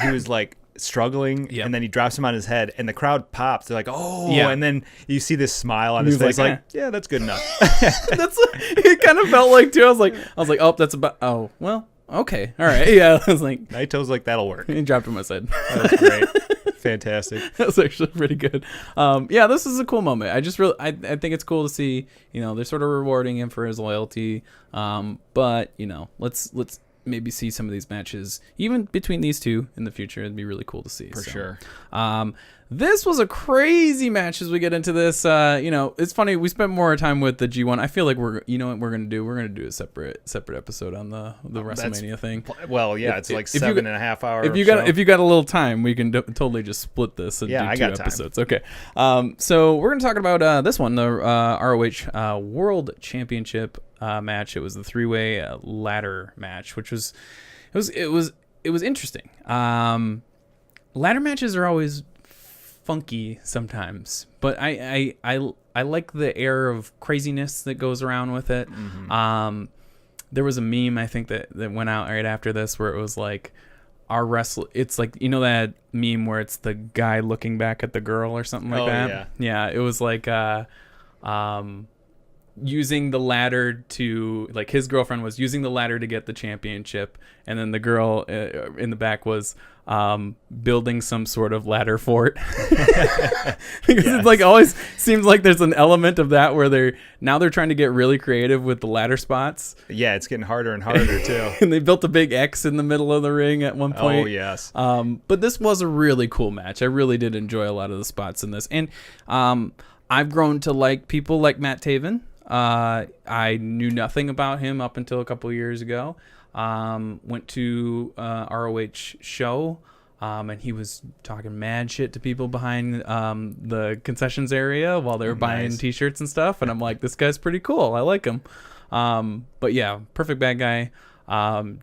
he was like struggling, and then he drops him on his head, and the crowd pops. They're like, "Oh!" And then you see this smile on his face, like, "Yeah, that's good enough." It kind of felt like too. I was like, "Oh, that's about. Oh, well, okay, all right." Yeah, I was like, Naito's like, "That'll work." He dropped him on his head. That was great. Fantastic. That was actually pretty good. Yeah, this is a cool moment. I think it's cool to see. They're sort of rewarding him for his loyalty. But let's maybe see some of these matches even between these two in the future. It'd be really cool to see for sure. This was a crazy match as we get into this. It's funny, we spent more time with the G1. I feel like we're gonna do a separate episode on the WrestleMania thing. Well, yeah, it's like 7.5 hours. If you got a little time, we can totally just split this and do two episodes. Time. Okay. So we're gonna talk about this one, the ROH World Championship match. It was the 3-way ladder match, which was interesting. Ladder matches are always funky sometimes, but I like the air of craziness that goes around with it. There was a meme I think that went out right after this where it was like it's like that meme where it's the guy looking back at the girl or something like that. Yeah, it was like using the ladder to, like, his girlfriend was using the ladder to get the championship, and then the girl in the back was building some sort of ladder fort. Because it's like always seems like there's an element of that where they're trying to get really creative with the ladder spots. Yeah, it's getting harder and harder too. And they built a big X in the middle of the ring at one point. Oh yes. But this was a really cool match. I really did enjoy a lot of the spots in this, and I've grown to like people like Matt Taven. I knew nothing about him up until a couple years ago. Went to ROH show, and he was talking mad shit to people behind the concessions area while they were buying T-shirts and stuff. And I'm like, this guy's pretty cool. I like him. But yeah, perfect bad guy.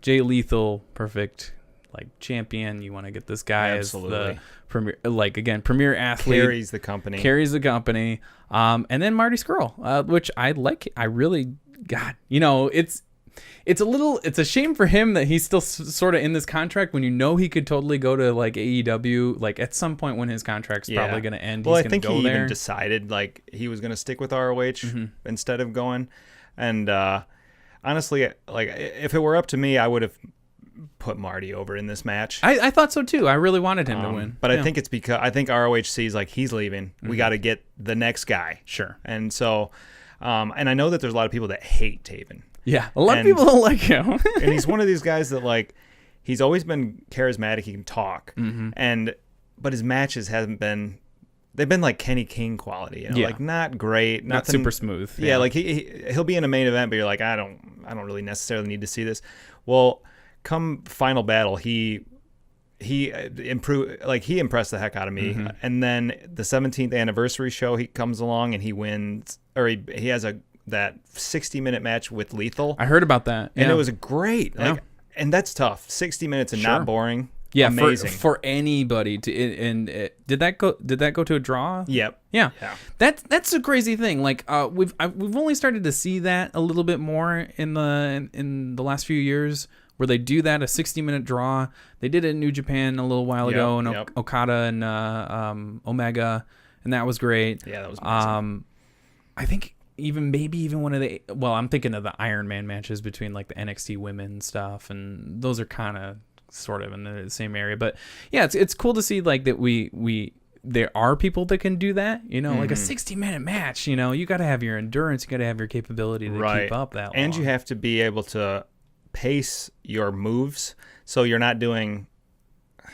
Jay Lethal, perfect like champion. You want to get this guy as the premier athlete. Carries the company. And then Marty Scurll, which I like. I really, God, it's a shame for him that he's still sort of in this contract when he could totally go to like AEW, like at some point when his contract's probably going to end. Well, I think he even decided like he was going to stick with ROH instead of going. And honestly, like if it were up to me, I would have put Marty over in this match. I thought so too. I really wanted him to win. But I think it's because I think ROH sees like he's leaving. We got to get the next guy. Sure. And so, and I know that there's a lot of people that hate Taven. Yeah, a lot of people don't like him. And he's one of these guys that like he's always been charismatic. He can talk, but his matches haven't been. They've been like Kenny King quality, like not great, not super smooth. Yeah, like he'll be in a main event, but you're like, I don't really necessarily need to see this. Well, come Final Battle, he improved, like he impressed the heck out of me. And then the 17th anniversary show, he comes along and he wins, or he has that 60-minute match with Lethal. I heard about that, and it was great. And that's tough. 60 minutes and not boring. Yeah, amazing for anybody to. And did that go to a draw? Yep. Yeah. That's a crazy thing. Like we've only started to see that a little bit more in the last few years, where they do that, a 60-minute draw. They did it in New Japan a little while ago, and Okada and Omega, and that was great. Yeah, that was amazing. I think maybe even one of the, well, I'm thinking of the Iron Man matches between like the NXT women stuff, and those are kind of sort of in the same area. But yeah, it's cool to see like that we there are people that can do that, like a 60-minute match. You got to have your endurance, you got to have your capability to keep up that long. And you have to be able to pace your moves so you're not doing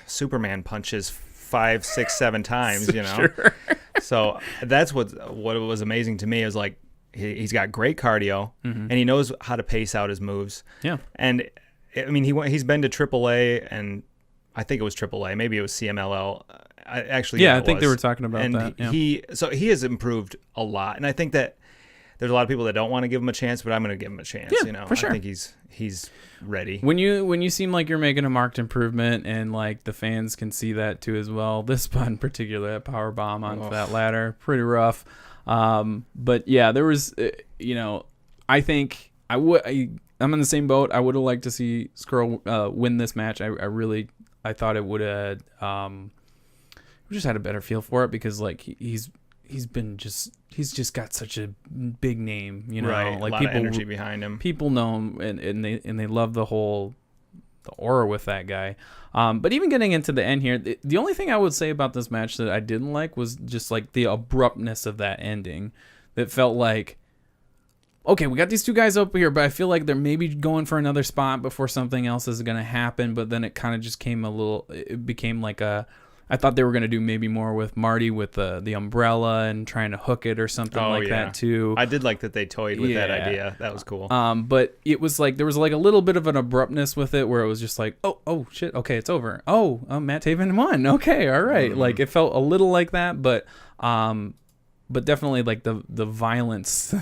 Superman punches 5, 6, 7 times, Sure. So that's what was amazing to me is like he's got great cardio and he knows how to pace out his moves. Yeah. And I mean he's been to AAA, and I think it was AAA, maybe it was CMLL. I think they were talking about that. And he has improved a lot, and I think that there's a lot of people that don't want to give him a chance, but I'm going to give him a chance. Yeah, for sure. I think he's ready. When you seem like you're making a marked improvement, and like the fans can see that too as well. This spot in particular, that power bomb onto that ladder, pretty rough. But yeah, there was, I think I'm in the same boat. I would have liked to see Skrull win this match. I thought it would have. We just had a better feel for it because like he's just got such a big name, Right, like a lot people of energy behind him. People know him and they love the aura with that guy. But even getting into the end here, the only thing I would say about this match that I didn't like was just like the abruptness of that ending. That felt like, okay, we got these two guys up here, but I feel like they're maybe going for another spot before something else is going to happen. But then it kind of just it became like I thought they were going to do maybe more with Marty with the umbrella and trying to hook it or something that too. I did like that they toyed with that idea. That was cool. But it was like there was like a little bit of an abruptness with it where it was just like, oh shit, okay, it's over. Matt Taven won. Okay, all right. Like it felt a little like that, but definitely like the violence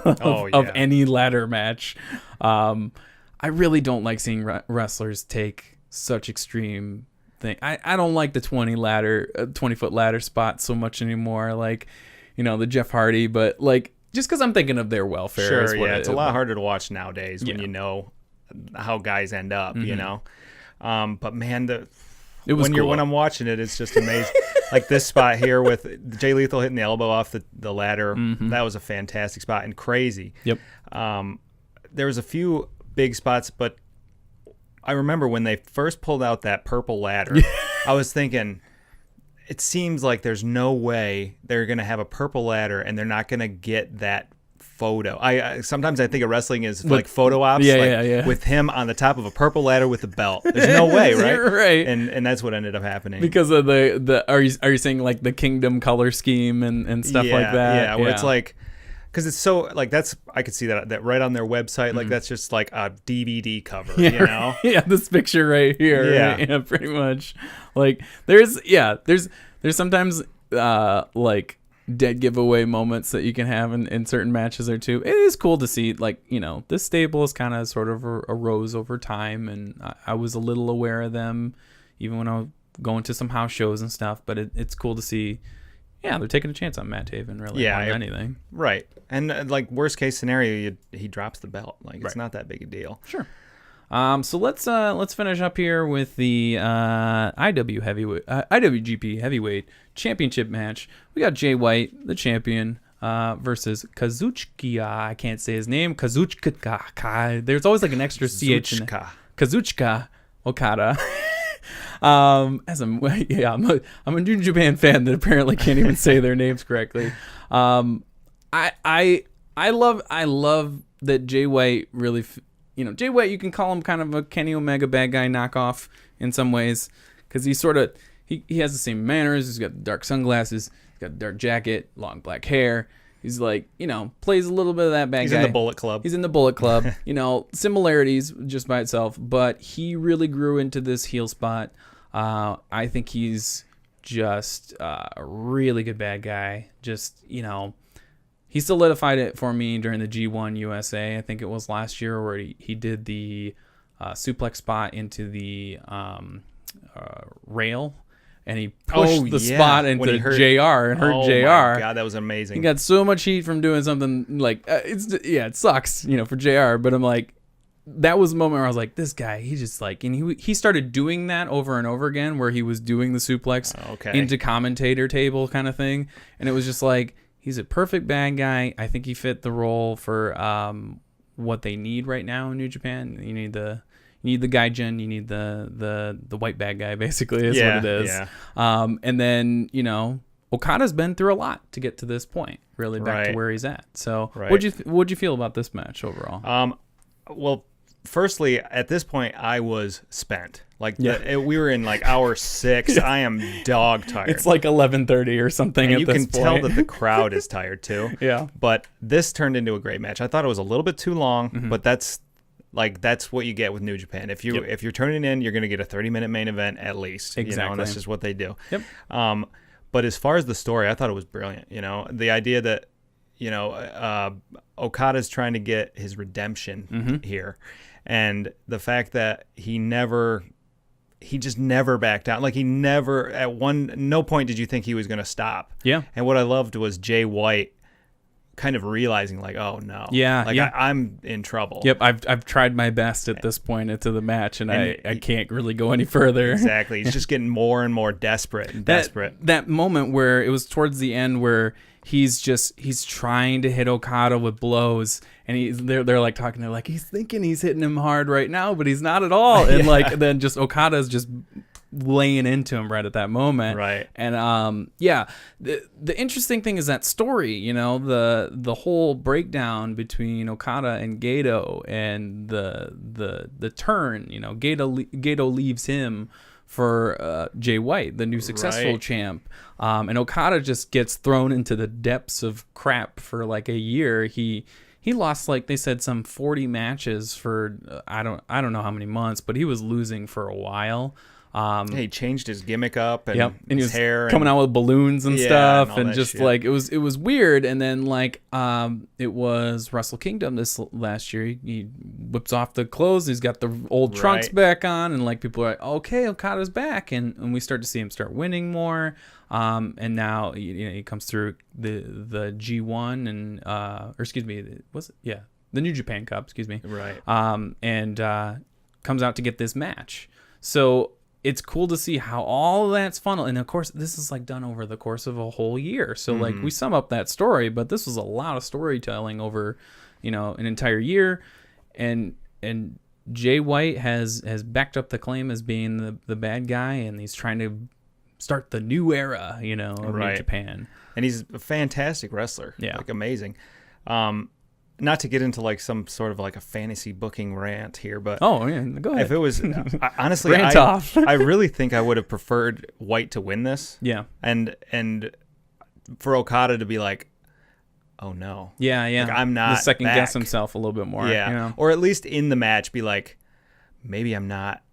of any ladder match. I really don't like seeing wrestlers take such extreme thing. I don't like the 20-foot ladder spot so much anymore. Like, the Jeff Hardy, but like just because I'm thinking of their welfare. Sure, yeah, it's a lot harder to watch nowadays when you know how guys end up. But man, when I'm watching it, it's just amazing. Like this spot here with Jay Lethal hitting the elbow off the ladder, that was a fantastic spot and crazy. Yep. There was a few big spots, but I remember when they first pulled out that purple ladder, I was thinking, it seems like there's no way they're going to have a purple ladder and they're not going to get that photo. Sometimes I think of wrestling as like photo ops, with him on the top of a purple ladder with a belt. There's no way, right? Right. And that's what ended up happening. Because of the are you saying like the Kingdom color scheme and stuff like that? Yeah, where it's like, because it's so like I could see that right on their website. Like that's just like a DVD cover, Yeah, this picture right here. Yeah, right? Yeah, pretty much. Like there's sometimes like dead giveaway moments that you can have in certain matches or two. It is cool to see like this stable is kind of sort of arose over time, and I was a little aware of them even when I was going to some house shows and stuff. But it's cool to see. Yeah, they're taking a chance on Matt Taven, really, more than anything. Right. And like worst case scenario, he drops the belt. Like it's not that big a deal. Sure. So let's finish up here with the IWGP Heavyweight Championship match. We got Jay White, the champion, versus Kazuchika. I can't say his name. Kazuchika. There's always like an extra CH in it. Kazuchika Okada. I'm a New Japan fan that apparently can't even say their names correctly. I love that Jay White really, Jay White, you can call him kind of a Kenny Omega bad guy knockoff in some ways, because he sort of he has the same manners. He's got the dark sunglasses, he's got the dark jacket, long black hair. He's like, plays a little bit of that bad guy. He's in the Bullet Club. Similarities just by itself, but he really grew into this heel spot. I think he's just a really good bad guy. Just, he solidified it for me during the G1 USA. I think it was last year where he did the suplex spot into the rail. And he pushed the spot into JR and hurt JR. Oh my God, that was amazing. He got so much heat from doing something like it sucks, for JR. But I'm like, that was a moment where I was like, this guy, he just like, and he started doing that over and over again, where he was doing the suplex into commentator table kind of thing, and it was just like, he's a perfect bad guy. I think he fit the role for what they need right now in New Japan. You need the gaijin, you need the white bad guy, basically is what it is. Yeah. And then, Okada's been through a lot to get to this point, really back to where he's at. So what'd you feel about this match overall? Well, firstly, at this point, I was spent. Like we were in like hour 6. I am dog tired. It's like 11:30 or something. And you can tell that the crowd is tired too. Yeah. But this turned into a great match. I thought it was a little bit too long, but that's what you get with New Japan. If you're turning in, you're going to get a 30-minute main event at least. Exactly. And that's just what they do. Yep. But as far as the story, I thought it was brilliant. The idea that Okada's trying to get his redemption here. And the fact that he just never backed down. Like, he never, no point did you think he was going to stop. Yeah. And what I loved was Jay White kind of realizing, like, oh no, yeah, like yeah. I'm in trouble. Yep, I've tried my best at this point into the match, and I can't really go any further. Exactly, he's just getting more and more desperate. That moment where it was towards the end where he's trying to hit Okada with blows, and they're like talking, they're like, he's thinking he's hitting him hard right now, but he's not at all, and like then just Okada's just laying into him right at that moment. Right. And the interesting thing is that story, the whole breakdown between Okada and Gato, and the turn, Gato leaves him for Jay White, the new successful champ, and Okada just gets thrown into the depths of crap for like a year. He lost, like they said, some 40 matches for I don't know how many months, but he was losing for a while. He changed his gimmick up, and and his hair coming out with balloons and stuff, and just shit. like it was weird. And then like it was Wrestle Kingdom this last year. He whips off the clothes. He's got the old trunks back on, and like people are like, okay, Okada's back, and we start to see him start winning more. And now he comes through the G1 and or excuse me, was it? Yeah, the New Japan Cup, excuse me. Right. And comes out to get this match. So it's cool to see how all of that's funneled. And of course, this is like done over the course of a whole year. So like we sum up that story, but this was a lot of storytelling over, an entire year. And Jay White has backed up the claim as being the bad guy, and he's trying to start the new era, of New Japan. And he's a fantastic wrestler. Yeah. Like, amazing. Not to get into like some sort of like a fantasy booking rant here, but go ahead. If it was honestly, off. I really think I would have preferred White to win this. Yeah. And for Okada to be like, oh no. Yeah, yeah. Like, I'm not the second back. guess himself a little bit more. Yeah. Or at least in the match be like, maybe I'm not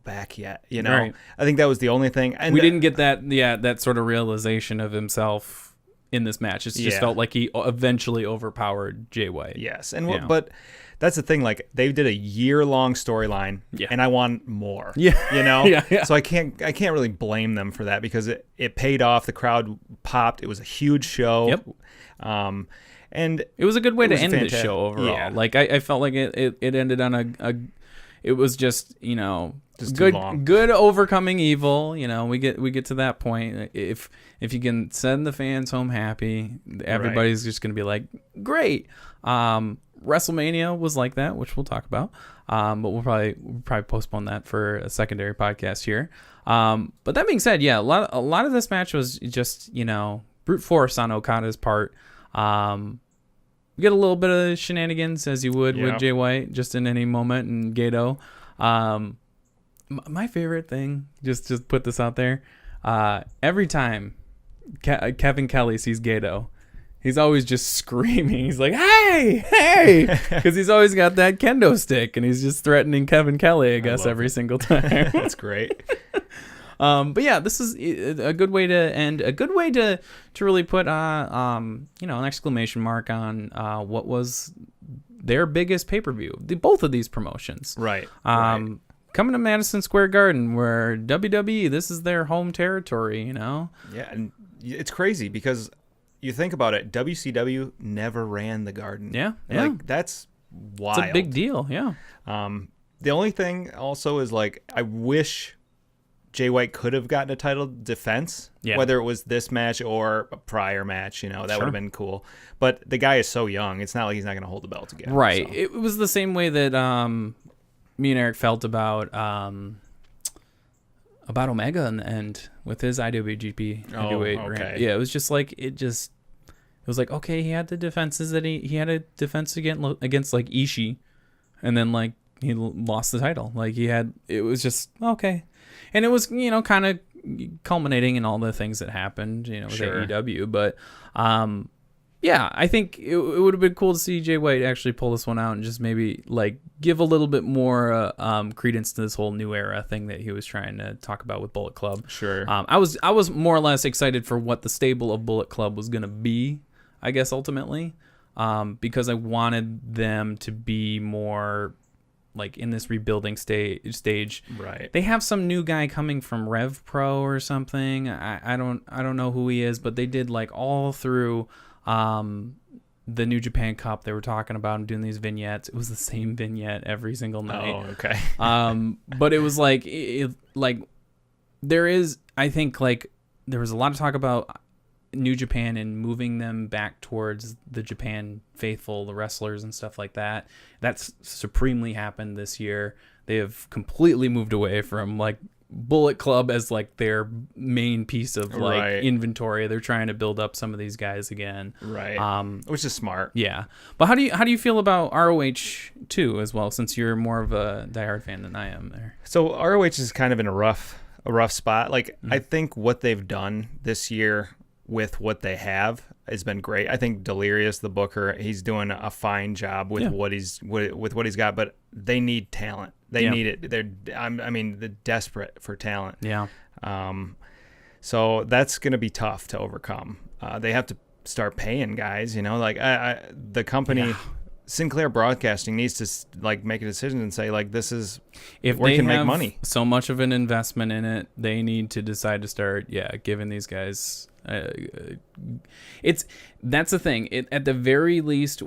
back yet. Right. I think that was the only thing. And we didn't get that sort of realization of himself in this match. It just felt like he eventually overpowered Jay White. Yes, and but that's the thing. Like, they did a year-long storyline, and I want more. Yeah, Yeah. So I can't really blame them for that, because it paid off. The crowd popped. It was a huge show. Yep. And it was a good way to end the show overall. Yeah. Like I felt like it ended on it was just just good overcoming evil. We get to that point. If you can send the fans home happy, everybody's just gonna be like, great. WrestleMania was like that, which we'll talk about. But we'll probably postpone that for a secondary podcast here. But that being said, a lot of this match was just brute force on Okada's part. We get a little bit of shenanigans, as you would with Jay White, just in any moment, and Gato. My favorite thing, just put this out there, every time Kevin Kelly sees Gato, he's always just screaming. He's like, hey, because he's always got that kendo stick, and he's just threatening Kevin Kelly, I guess, every single time. That's great. But yeah, this is a good way to end, a good way to really put an exclamation mark on what was their biggest pay-per-view, both of these promotions. Right. Coming to Madison Square Garden, where WWE, this is their home territory, Yeah, and it's crazy because you think about it, WCW never ran the Garden. Yeah. Like, that's wild. It's a big deal, yeah. The only thing also is, like, I wish Jay White could have gotten a title defense, whether it was this match or a prior match, that would have been cool. But the guy is so young, it's not like he's not going to hold the belt again. Right. So. It was the same way that me and Eric felt about Omega and with his IWGP heavyweight rant. Yeah, it was just like it was like, okay, he had the defenses that he had a defense against like Ishii, and then like he lost the title. Like it was just okay. And it was, kind of culminating in all the things that happened, with AEW. But, I think it would have been cool to see Jay White actually pull this one out and just maybe, like, give a little bit more credence to this whole new era thing that he was trying to talk about with Bullet Club. Sure. I was more or less excited for what the stable of Bullet Club was going to be. I guess, ultimately, because I wanted them to be more like in this rebuilding stage. Right. They have some new guy coming from Rev Pro or something. I don't know who he is, but they did like all through the New Japan Cup. They were talking about him doing these vignettes. It was the same vignette every single night. Oh, okay. But it was like there is, I think, like there was a lot of talk about New Japan and moving them back towards the Japan faithful, the wrestlers and stuff like that. That's supremely happened this year. They have completely moved away from like Bullet Club as like their main piece of like inventory. They're trying to build up some of these guys again. Right. Which is smart. Yeah. But how do you feel about ROH too as well, since you're more of a diehard fan than I am there? So ROH is kind of in a rough spot. Like I think what they've done this year with what they have has been great. I think Delirious, the booker, he's doing a fine job with what he's got, but they need talent. They need it. They're desperate for talent. Yeah. So that's going to be tough to overcome. They have to start paying guys, like the company Sinclair Broadcasting needs to like make a decision and say like this is if where they can have make money. So much of an investment in it, they need to decide to start giving these guys that's the thing. At the very least,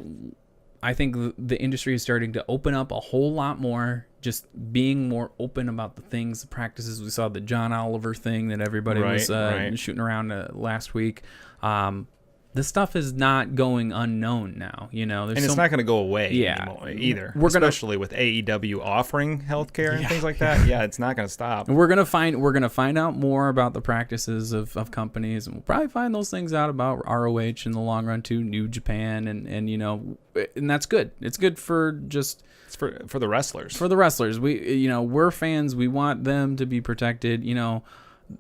I think the industry is starting to open up a whole lot more, just being more open about the things, the practices. We saw the John Oliver thing that everybody was shooting around last week. This stuff is not going unknown now, and it's not going to go away anymore either. Especially with AEW offering healthcare and things like that. Yeah, it's not going to stop. We're gonna find out more about the practices of companies, and we'll probably find those things out about ROH in the long run too, New Japan, and that's good. It's good for just for the wrestlers. For the wrestlers, we're fans. We want them to be protected.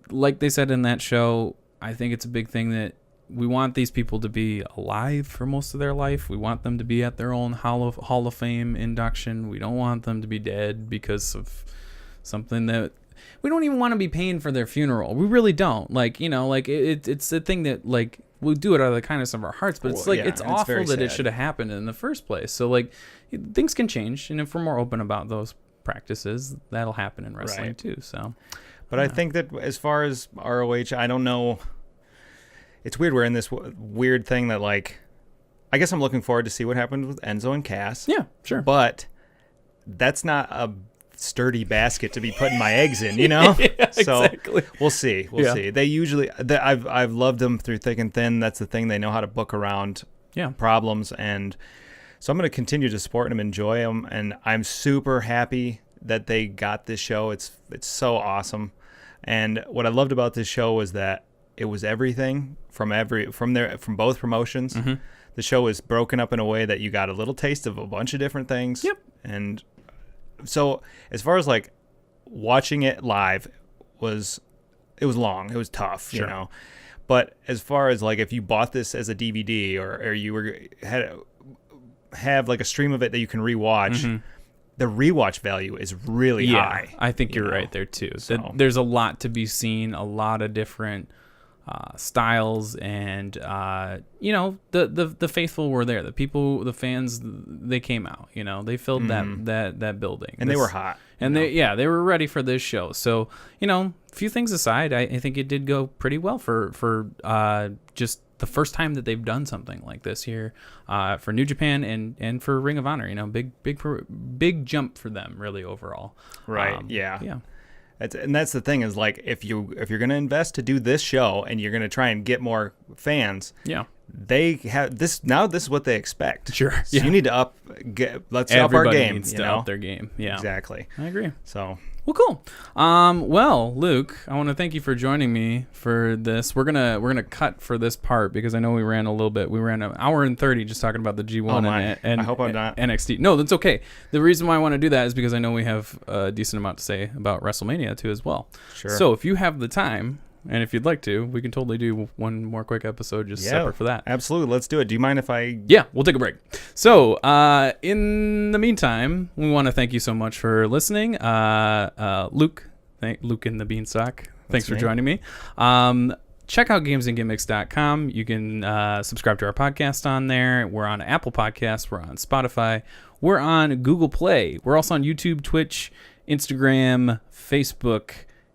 Like they said in that show, I think it's a big thing that we want these people to be alive for most of their life. We want them to be at their own Hall of Fame induction. We don't want them to be dead because of something that we don't even want to be paying for their funeral. We really don't. It's a thing that like we'll do it out of the kindness of our hearts, but it's awful that it should have happened in the first place. So like things can change, and if we're more open about those practices, that'll happen in wrestling too. So, but I think that as far as ROH, I don't know. It's weird. We're in this weird thing that, like, I guess I'm looking forward to see what happens with Enzo and Cass. Yeah, sure. But that's not a sturdy basket to be putting my eggs in, Yeah, so exactly. We'll see. We'll see. They usually, I've loved them through thick and thin. That's the thing. They know how to book around problems. And so I'm going to continue to support them, enjoy them. And I'm super happy that they got this show. It's so awesome. And what I loved about this show was that it was everything from both promotions. Mm-hmm. The show was broken up in a way that you got a little taste of a bunch of different things. Yep. And so as far as like watching it live it was long. It was tough, sure. But as far as like if you bought this as a DVD or you have like a stream of it that you can rewatch, mm-hmm. the rewatch value is really high. I think you're right there too. So. There's a lot to be seen, a lot of different styles, and the faithful were there. The people, the fans, they came out. They filled that building, and they were hot. And they were ready for this show. So a few things aside, I think it did go pretty well for just the first time that they've done something like this here for New Japan and for Ring of Honor. Big jump for them really overall. Right. Yeah. Yeah. And that's the thing is like if you're going to invest to do this show and you're going to try and get more fans, they have this now. This is what they expect. Sure. So you need to let's up our game. Needs to up their game. Yeah. Exactly. I agree. So. Well, cool. Well, Luke, I want to thank you for joining me for this. We're gonna cut for this part because I know we ran a little bit. We ran an hour and 30 just talking about the G1 and I hope I'm not NXT. No, that's okay. The reason why I want to do that is because I know we have a decent amount to say about WrestleMania too as well. Sure. So if you have the time, and if you'd like to, we can totally do one more quick episode just separate for that. Absolutely. Let's do it. Do you mind if I... Yeah, we'll take a break. So, in the meantime, we want to thank you so much for listening. Luke and the Beanstalk, thanks for joining me. check out gamesandgimmicks.com. You can subscribe to our podcast on there. We're on Apple Podcasts. We're on Spotify. We're on Google Play. We're also on YouTube, Twitch, Instagram, Facebook,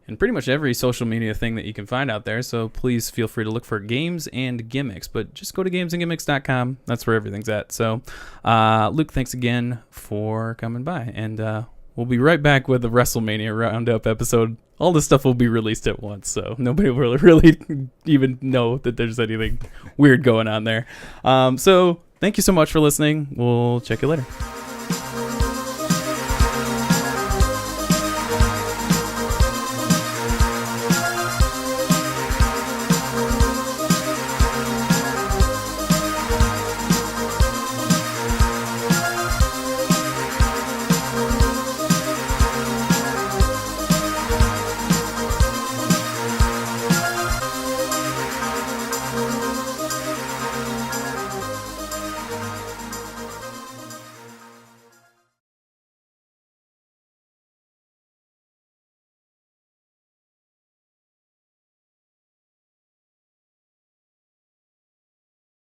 and pretty much every social media thing that you can find out there. So please feel free to look for Games and Gimmicks. But just go to gamesandgimmicks.com. That's where everything's at. So, Luke, thanks again for coming by. And we'll be right back with the WrestleMania Roundup episode. All this stuff will be released at once, so nobody will really even know that there's anything weird going on there. So thank you so much for listening. We'll check you later.